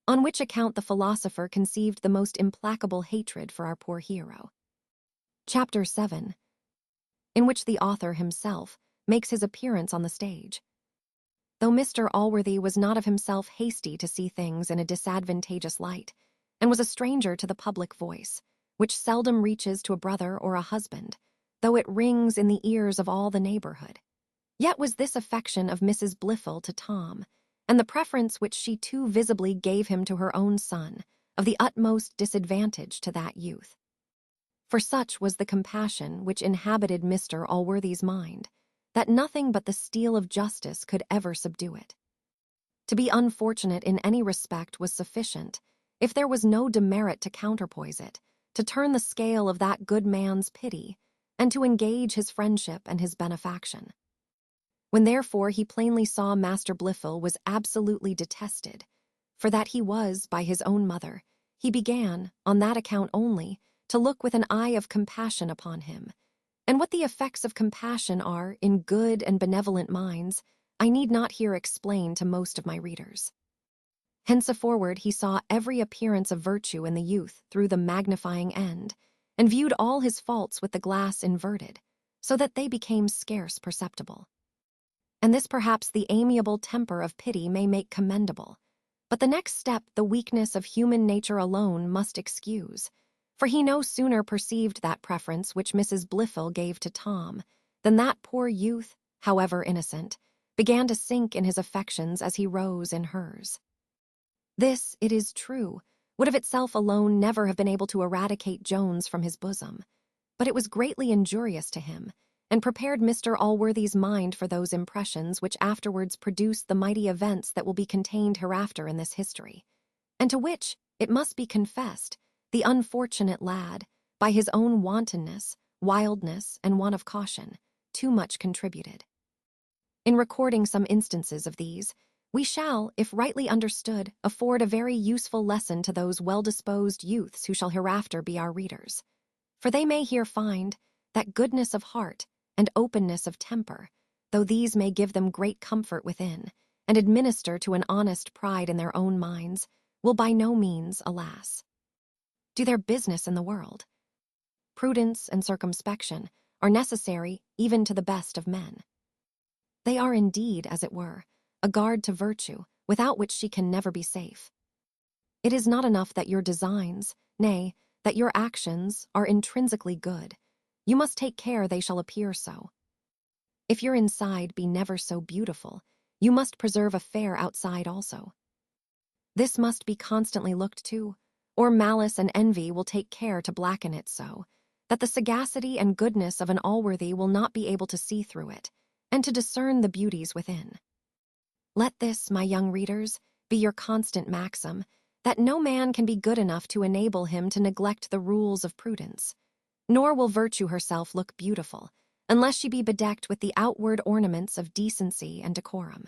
On which account the philosopher conceived the most implacable hatred for our poor hero. Chapter 7, in which the author himself makes his appearance on the stage. Though Mr. Allworthy was not of himself hasty to see things in a disadvantageous light, and was a stranger to the public voice, which seldom reaches to a brother or a husband, though it rings in the ears of all the neighborhood, yet was this affection of Mrs. Blifil to Tom, and the preference which she too visibly gave him to her own son, of the utmost disadvantage to that youth. For such was the compassion which inhabited Mr. Allworthy's mind, that nothing but the steel of justice could ever subdue it. To be unfortunate in any respect was sufficient, if there was no demerit to counterpoise it, to turn the scale of that good man's pity, and to engage his friendship and his benefaction. When therefore he plainly saw Master Blifil was absolutely detested, for that he was by his own mother, he began, on that account only, to look with an eye of compassion upon him. And what the effects of compassion are in good and benevolent minds, I need not here explain to most of my readers. Henceforward he saw every appearance of virtue in the youth through the magnifying end, and viewed all his faults with the glass inverted, so that they became scarce perceptible. And this perhaps the amiable temper of pity may make commendable, but the next step the weakness of human nature alone must excuse, for he no sooner perceived that preference which Mrs. Blifil gave to Tom, than that poor youth, however innocent, began to sink in his affections as he rose in hers. This, it is true, would of itself alone never have been able to eradicate Jones from his bosom, but it was greatly injurious to him, and prepared Mr. Allworthy's mind for those impressions which afterwards produced the mighty events that will be contained hereafter in this history, and to which, it must be confessed, the unfortunate lad, by his own wantonness, wildness, and want of caution, too much contributed. In recording some instances of these, we shall, if rightly understood, afford a very useful lesson to those well-disposed youths who shall hereafter be our readers. For they may here find that goodness of heart and openness of temper, though these may give them great comfort within, and administer to an honest pride in their own minds, will by no means, alas, do their business in the world. Prudence and circumspection are necessary even to the best of men. They are indeed, as it were, a guard to virtue, without which she can never be safe. It is not enough that your designs, nay, that your actions, are intrinsically good. You must take care they shall appear so. If your inside be never so beautiful, you must preserve a fair outside also. This must be constantly looked to, or malice and envy will take care to blacken it so, that the sagacity and goodness of an Allworthy will not be able to see through it, and to discern the beauties within. Let this, my young readers, be your constant maxim, that no man can be good enough to enable him to neglect the rules of prudence, nor will virtue herself look beautiful, unless she be bedecked with the outward ornaments of decency and decorum.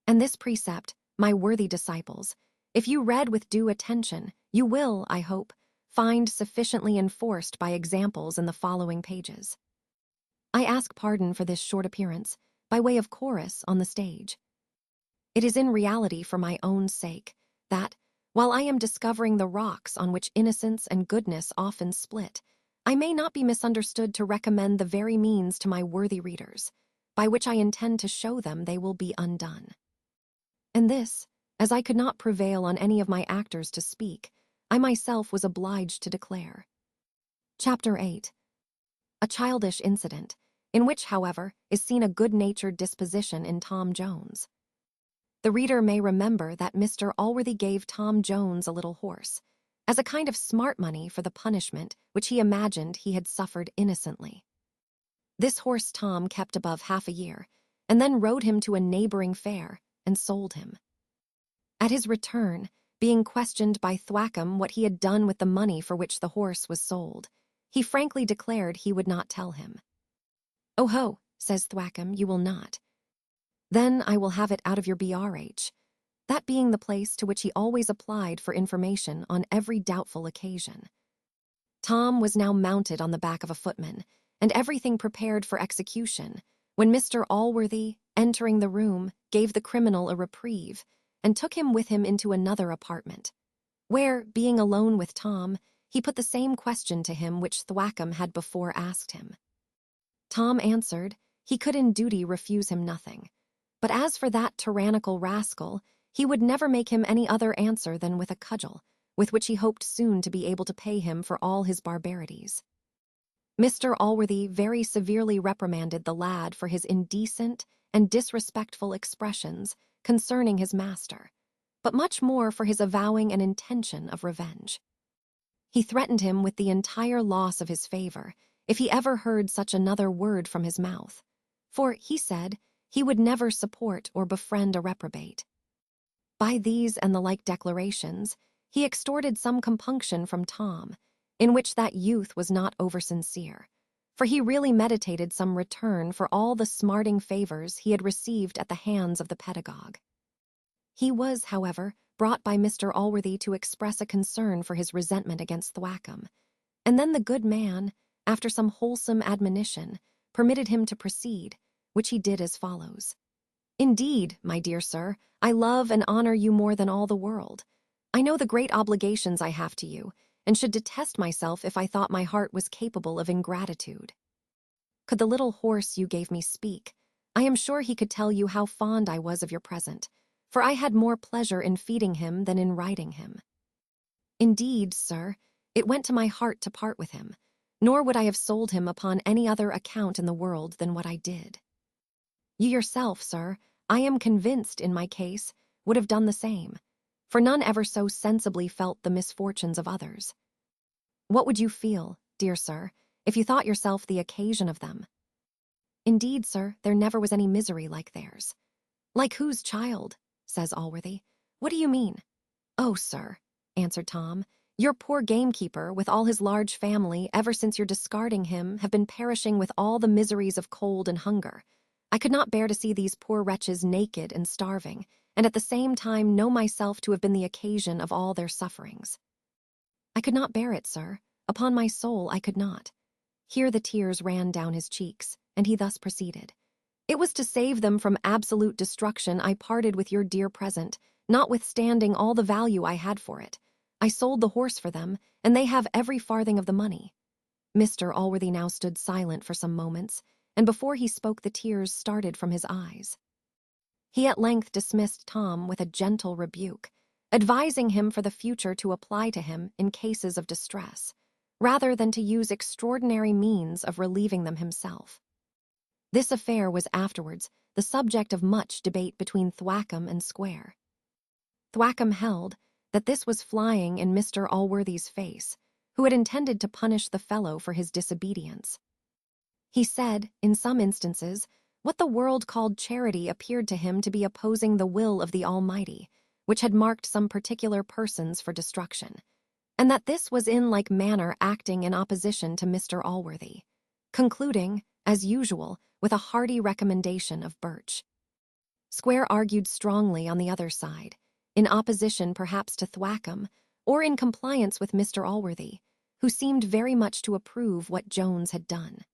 And this precept, my worthy disciples, if you read with due attention, you will, I hope, find sufficiently enforced by examples in the following pages. I ask pardon for this short appearance, by way of chorus on the stage. It is in reality for my own sake, that, while I am discovering the rocks on which innocence and goodness often split, I may not be misunderstood to recommend the very means to my worthy readers, by which I intend to show them they will be undone. And this, as I could not prevail on any of my actors to speak, I myself was obliged to declare. Chapter 8. A childish incident, in which, however, is seen a good-natured disposition in Tom Jones. The reader may remember that Mr. Allworthy gave Tom Jones a little horse, as a kind of smart money for the punishment which he imagined he had suffered innocently. This horse Tom kept above half a year, and then rode him to a neighboring fair, and sold him. At his return, being questioned by Thwackum what he had done with the money for which the horse was sold, he frankly declared he would not tell him. "Oh ho," says Thwackum, "you will not. Then I will have it out of your BRH, that being the place to which he always applied for information on every doubtful occasion. Tom was now mounted on the back of a footman, and everything prepared for execution, when Mr. Allworthy, entering the room, gave the criminal a reprieve, and took him with him into another apartment, where, being alone with Tom, he put the same question to him which Thwackum had before asked him. Tom answered, he could in duty refuse him nothing, but as for that tyrannical rascal, he would never make him any other answer than with a cudgel, with which he hoped soon to be able to pay him for all his barbarities. Mr. Allworthy very severely reprimanded the lad for his indecent and disrespectful expressions concerning his master, but much more for his avowing an intention of revenge. He threatened him with the entire loss of his favor if he ever heard such another word from his mouth, for, he said, he would never support or befriend a reprobate. By these and the like declarations, he extorted some compunction from Tom, in which that youth was not over-sincere, for he really meditated some return for all the smarting favors he had received at the hands of the pedagogue. He was, however, brought by Mr. Allworthy to express a concern for his resentment against Thwackum, and then the good man, after some wholesome admonition, permitted him to proceed, which he did as follows. "Indeed, my dear sir, I love and honor you more than all the world. I know the great obligations I have to you, and should detest myself if I thought my heart was capable of ingratitude. Could the little horse you gave me speak, I am sure he could tell you how fond I was of your present, for I had more pleasure in feeding him than in riding him. Indeed, sir, it went to my heart to part with him, nor would I have sold him upon any other account in the world than what I did. You yourself, sir, I am convinced, in my case, would have done the same, for none ever so sensibly felt the misfortunes of others. What would you feel, dear sir, if you thought yourself the occasion of them. Indeed, sir, there never was any misery like theirs. Like whose child? Says Allworthy. What do you mean? Oh, sir, answered Tom, your poor gamekeeper, with all his large family, ever since your discarding him, have been perishing with all the miseries of cold and hunger. I could not bear to see these poor wretches naked and starving, and at the same time know myself to have been the occasion of all their sufferings. I could not bear it, sir. Upon my soul, I could not. Here the tears ran down his cheeks, and he thus proceeded. It was to save them from absolute destruction I parted with your dear present, notwithstanding all the value I had for it. I sold the horse for them, and they have every farthing of the money. Mr. Allworthy now stood silent for some moments, and before he spoke the tears started from his eyes. He at length dismissed Tom with a gentle rebuke, advising him for the future to apply to him in cases of distress, rather than to use extraordinary means of relieving them himself. This affair was afterwards the subject of much debate between Thwackum and Square. Thwackum held that this was flying in Mr. Allworthy's face, who had intended to punish the fellow for his disobedience. He said, in some instances, what the world called charity appeared to him to be opposing the will of the Almighty, which had marked some particular persons for destruction, and that this was in like manner acting in opposition to Mr. Allworthy, concluding, as usual, with a hearty recommendation of Birch. Square argued strongly on the other side, in opposition perhaps to Thwackum, or in compliance with Mr. Allworthy, who seemed very much to approve what Jones had done.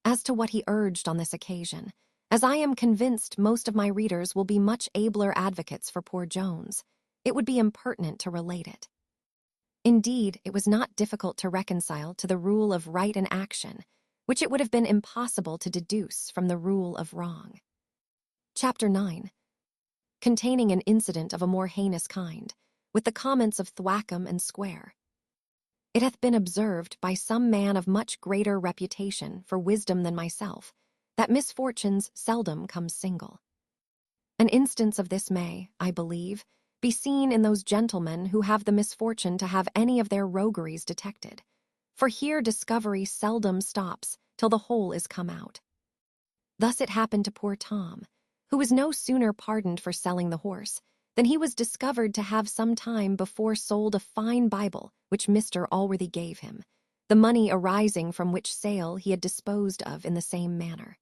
As to what he urged on this occasion, as I am convinced most of my readers will be much abler advocates for poor Jones, it would be impertinent to relate it. Indeed, it was not difficult to reconcile to the rule of right and action, which it would have been impossible to deduce from the rule of wrong. Chapter 9. Containing an incident of a more heinous kind, with the comments of Thwackum and Square. It hath been observed by some man of much greater reputation for wisdom than myself, that misfortunes seldom come single. An instance of this may, I believe, be seen in those gentlemen who have the misfortune to have any of their rogueries detected, for here discovery seldom stops till the whole is come out. Thus it happened to poor Tom, who was no sooner pardoned for selling the horse than he was discovered to have some time before sold a fine Bible which Mr. Allworthy gave him, the money arising from which sale he had disposed of in the same manner.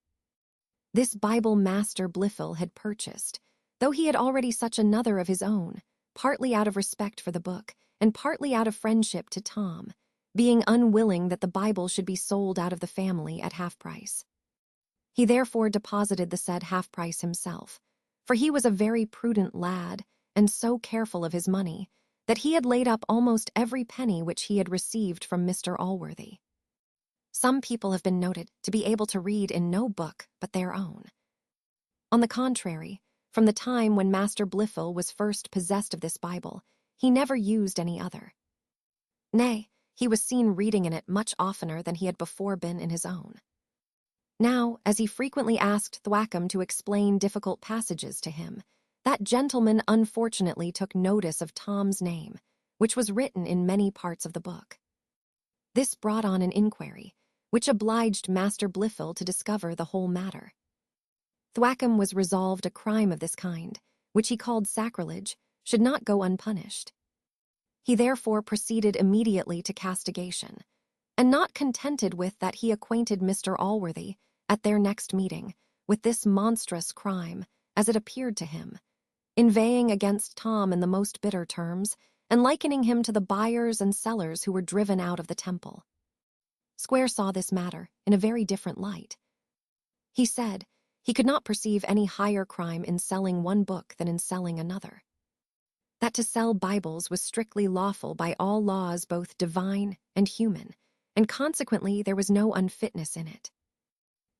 This Bible Master Blifil had purchased, though he had already such another of his own, partly out of respect for the book, and partly out of friendship to Tom, being unwilling that the Bible should be sold out of the family at half price. He therefore deposited the said half price himself, for he was a very prudent lad, and so careful of his money, that he had laid up almost every penny which he had received from Mr. Allworthy. Some people have been noted to be able to read in no book but their own. On the contrary, from the time when Master Blifil was first possessed of this Bible, he never used any other. Nay, he was seen reading in it much oftener than he had before been in his own. Now, as he frequently asked Thwackum to explain difficult passages to him, that gentleman unfortunately took notice of Tom's name, which was written in many parts of the book. This brought on an inquiry, which obliged Master Blifil to discover the whole matter. Thwackum was resolved a crime of this kind, which he called sacrilege, should not go unpunished. He therefore proceeded immediately to castigation, and not contented with that, he acquainted Mr. Allworthy, at their next meeting, with this monstrous crime, as it appeared to him, inveighing against Tom in the most bitter terms, and likening him to the buyers and sellers who were driven out of the temple. Square saw this matter in a very different light. He said he could not perceive any higher crime in selling one book than in selling another. That to sell Bibles was strictly lawful by all laws both divine and human, and consequently there was no unfitness in it.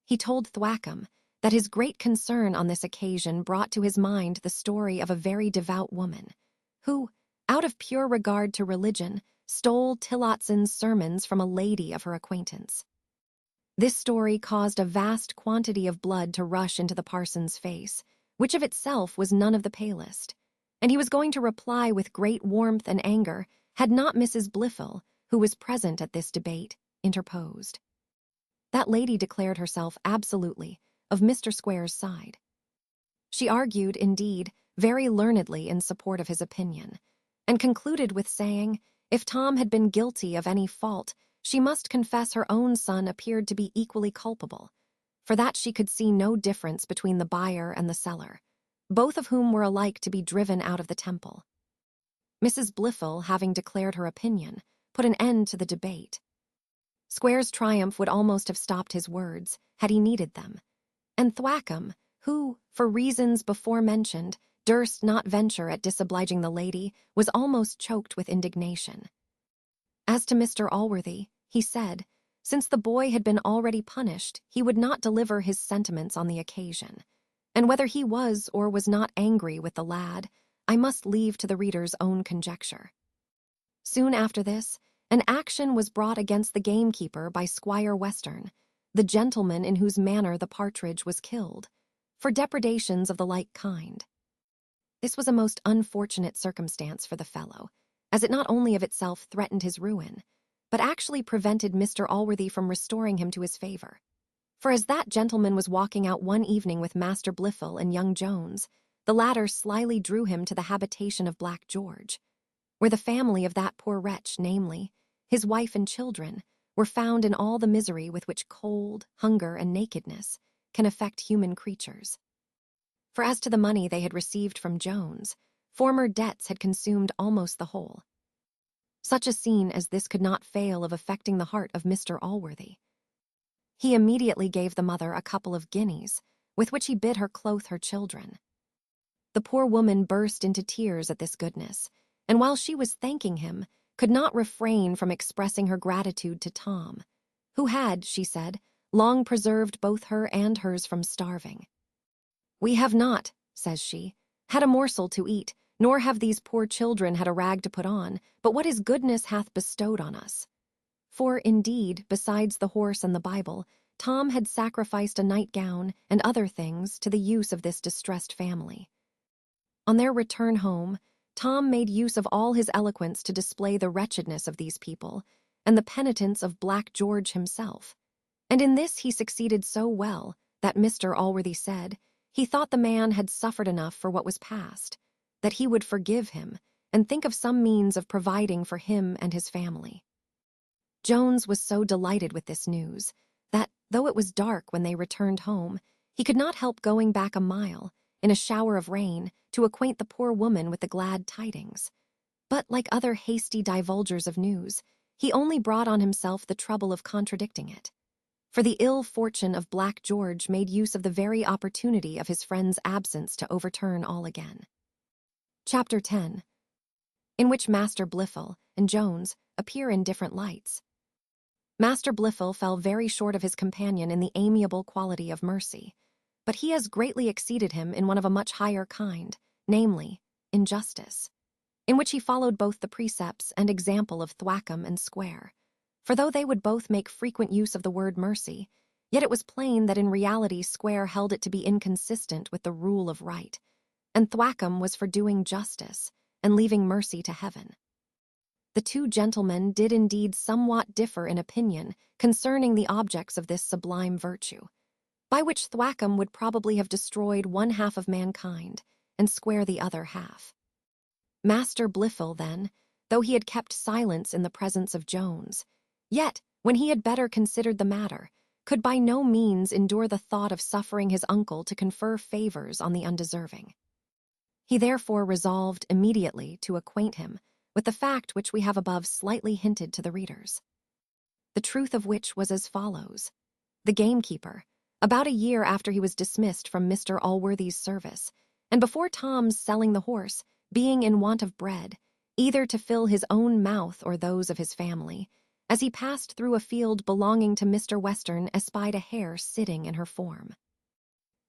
He told Thwackum that his great concern on this occasion brought to his mind the story of a very devout woman, who, out of pure regard to religion, stole Tillotson's sermons from a lady of her acquaintance. This story caused a vast quantity of blood to rush into the parson's face, which of itself was none of the palest, and he was going to reply with great warmth and anger had not Mrs. Blifil, who was present at this debate, interposed. That lady declared herself absolutely of Mr. Square's side. She argued, indeed, very learnedly in support of his opinion, and concluded with saying, if Tom had been guilty of any fault, she must confess her own son appeared to be equally culpable, for that she could see no difference between the buyer and the seller, both of whom were alike to be driven out of the temple. Mrs. Blifil, having declared her opinion, put an end to the debate. Square's triumph would almost have stopped his words, had he needed them, and Thwackum, who, for reasons before mentioned, durst not venture at disobliging the lady, was almost choked with indignation. As to Mr. Allworthy, he said, since the boy had been already punished, he would not deliver his sentiments on the occasion, and whether he was or was not angry with the lad, I must leave to the reader's own conjecture. Soon after this, an action was brought against the gamekeeper by Squire Western, the gentleman in whose manor the partridge was killed, for depredations of the like kind. This was a most unfortunate circumstance for the fellow, as it not only of itself threatened his ruin, but actually prevented Mr. Allworthy from restoring him to his favour. For as that gentleman was walking out one evening with Master Blifil and young Jones, the latter slyly drew him to the habitation of Black George, where the family of that poor wretch, namely, his wife and children, were found in all the misery with which cold, hunger, and nakedness can affect human creatures. For as to the money they had received from Jones, former debts had consumed almost the whole. Such a scene as this could not fail of affecting the heart of Mr. Allworthy. He immediately gave the mother a couple of guineas, with which he bid her clothe her children. The poor woman burst into tears at this goodness, and while she was thanking him, could not refrain from expressing her gratitude to Tom, who had, she said, long preserved both her and hers from starving. We have not, says she, had a morsel to eat, nor have these poor children had a rag to put on, but what his goodness hath bestowed on us. For, indeed, besides the horse and the Bible, Tom had sacrificed a nightgown and other things to the use of this distressed family. On their return home, Tom made use of all his eloquence to display the wretchedness of these people and the penitence of Black George himself, and in this he succeeded so well that Mr. Allworthy said he thought the man had suffered enough for what was past, that he would forgive him and think of some means of providing for him and his family. Jones was so delighted with this news that, though it was dark when they returned home, he could not help going back a mile, in a shower of rain, to acquaint the poor woman with the glad tidings. But, like other hasty divulgers of news, he only brought on himself the trouble of contradicting it. For the ill fortune of Black George made use of the very opportunity of his friend's absence to overturn all again. Chapter 10, in which Master Blifil and Jones appear in different lights. Master Blifil fell very short of his companion in the amiable quality of mercy, but he has greatly exceeded him in one of a much higher kind, namely, in justice, in which he followed both the precepts and example of Thwackum and Square. For though they would both make frequent use of the word mercy, yet it was plain that in reality Square held it to be inconsistent with the rule of right, and Thwackum was for doing justice and leaving mercy to heaven. The two gentlemen did indeed somewhat differ in opinion concerning the objects of this sublime virtue, by which Thwackum would probably have destroyed one half of mankind and Square the other half. Master Blifil, then, though he had kept silence in the presence of Jones, yet, when he had better considered the matter, could by no means endure the thought of suffering his uncle to confer favors on the undeserving. He therefore resolved immediately to acquaint him with the fact which we have above slightly hinted to the readers. The truth of which was as follows. The gamekeeper, about a year after he was dismissed from Mr. Allworthy's service, and before Tom's selling the horse, being in want of bread, either to fill his own mouth or those of his family, as he passed through a field belonging to Mr. Western, espied a hare sitting in her form.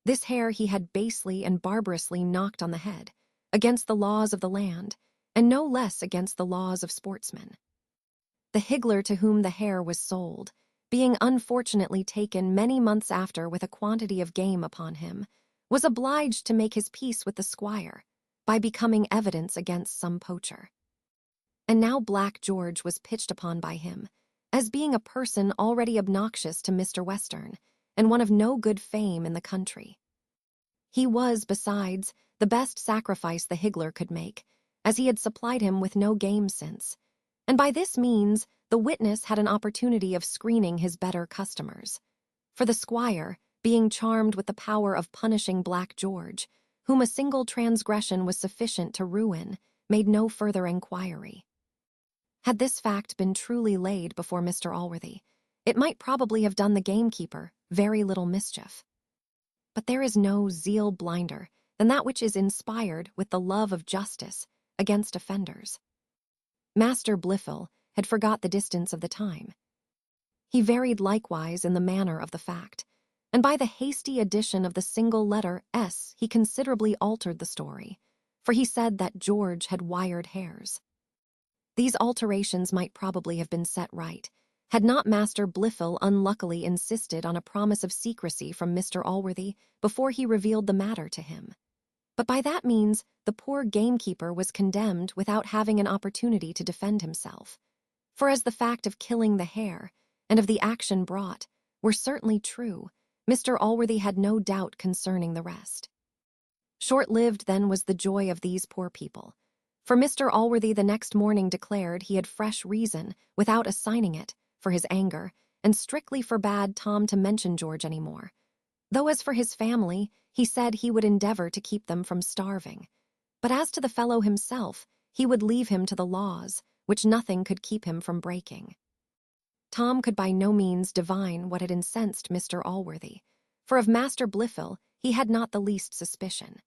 This hare he had basely and barbarously knocked on the head, against the laws of the land, and no less against the laws of sportsmen. The higgler to whom the hare was sold, being unfortunately taken many months after with a quantity of game upon him, was obliged to make his peace with the squire, by becoming evidence against some poacher. And now Black George was pitched upon by him, as being a person already obnoxious to Mr. Western and one of no good fame in the country. He was, besides, the best sacrifice the higgler could make, as he had supplied him with no game since, and by this means the witness had an opportunity of screening his better customers. For the squire, being charmed with the power of punishing Black George, whom a single transgression was sufficient to ruin, made no further inquiry. Had this fact been truly laid before Mr. Allworthy, it might probably have done the gamekeeper very little mischief. But there is no zeal blinder than that which is inspired with the love of justice against offenders. Master Blifil had forgot the distance of the time. He varied likewise in the manner of the fact, and by the hasty addition of the single letter S he considerably altered the story, for he said that George had wired hairs. These alterations might probably have been set right, had not Master Blifil unluckily insisted on a promise of secrecy from Mr. Allworthy before he revealed the matter to him. But by that means the poor gamekeeper was condemned without having an opportunity to defend himself, for as the fact of killing the hare and of the action brought were certainly true, Mr. Allworthy had no doubt concerning the rest. Short-lived then was the joy of these poor people, for Mr. Allworthy the next morning declared he had fresh reason, without assigning it, for his anger, and strictly forbade Tom to mention George any more, though as for his family, he said he would endeavor to keep them from starving. But as to the fellow himself, he would leave him to the laws, which nothing could keep him from breaking. Tom could by no means divine what had incensed Mr. Allworthy, for of Master Blifil he had not the least suspicion.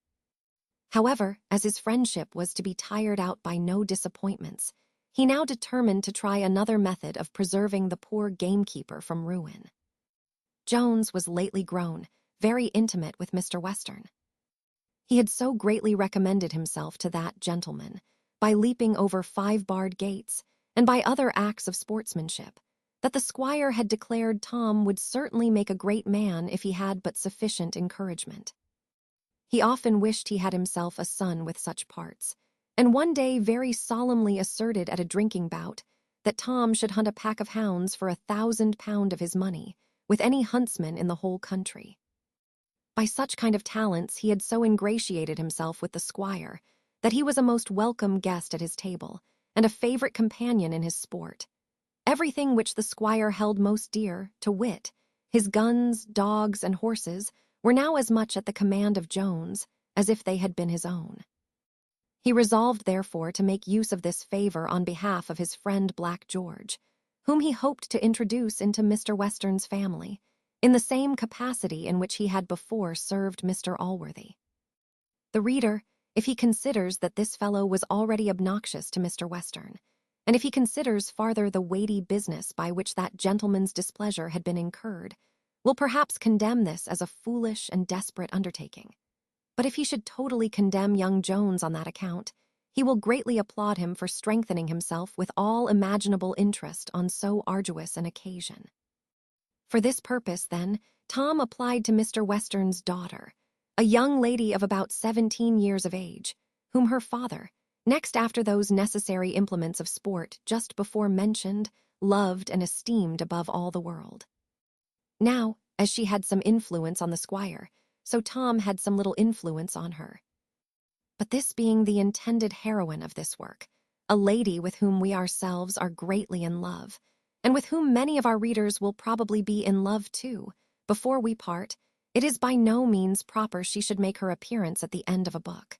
However, as his friendship was to be tired out by no disappointments, he now determined to try another method of preserving the poor gamekeeper from ruin. Jones was lately grown very intimate with Mr. Western. He had so greatly recommended himself to that gentleman, by leaping over 5-barred gates, and by other acts of sportsmanship, that the squire had declared Tom would certainly make a great man if he had but sufficient encouragement. He often wished he had himself a son with such parts, and one day very solemnly asserted at a drinking bout that Tom should hunt a pack of hounds for £1,000 of his money, with any huntsman in the whole country. By such kind of talents he had so ingratiated himself with the squire that he was a most welcome guest at his table, and a favourite companion in his sport. Everything which the squire held most dear, to wit, his guns, dogs, and horses, were now as much at the command of Jones as if they had been his own. He resolved, therefore, to make use of this favour on behalf of his friend Black George, whom he hoped to introduce into Mr. Western's family, in the same capacity in which he had before served Mr. Allworthy. The reader, if he considers that this fellow was already obnoxious to Mr. Western, and if he considers farther the weighty business by which that gentleman's displeasure had been incurred, will perhaps condemn this as a foolish and desperate undertaking. But if he should totally condemn young Jones on that account, he will greatly applaud him for strengthening himself with all imaginable interest on so arduous an occasion. For this purpose, then, Tom applied to Mr. Western's daughter, a young lady of about 17 years of age, whom her father, next after those necessary implements of sport just before mentioned, loved and esteemed above all the world. Now, as she had some influence on the squire, so Tom had some little influence on her. But this being the intended heroine of this work, a lady with whom we ourselves are greatly in love, and with whom many of our readers will probably be in love too, before we part, it is by no means proper she should make her appearance at the end of a book.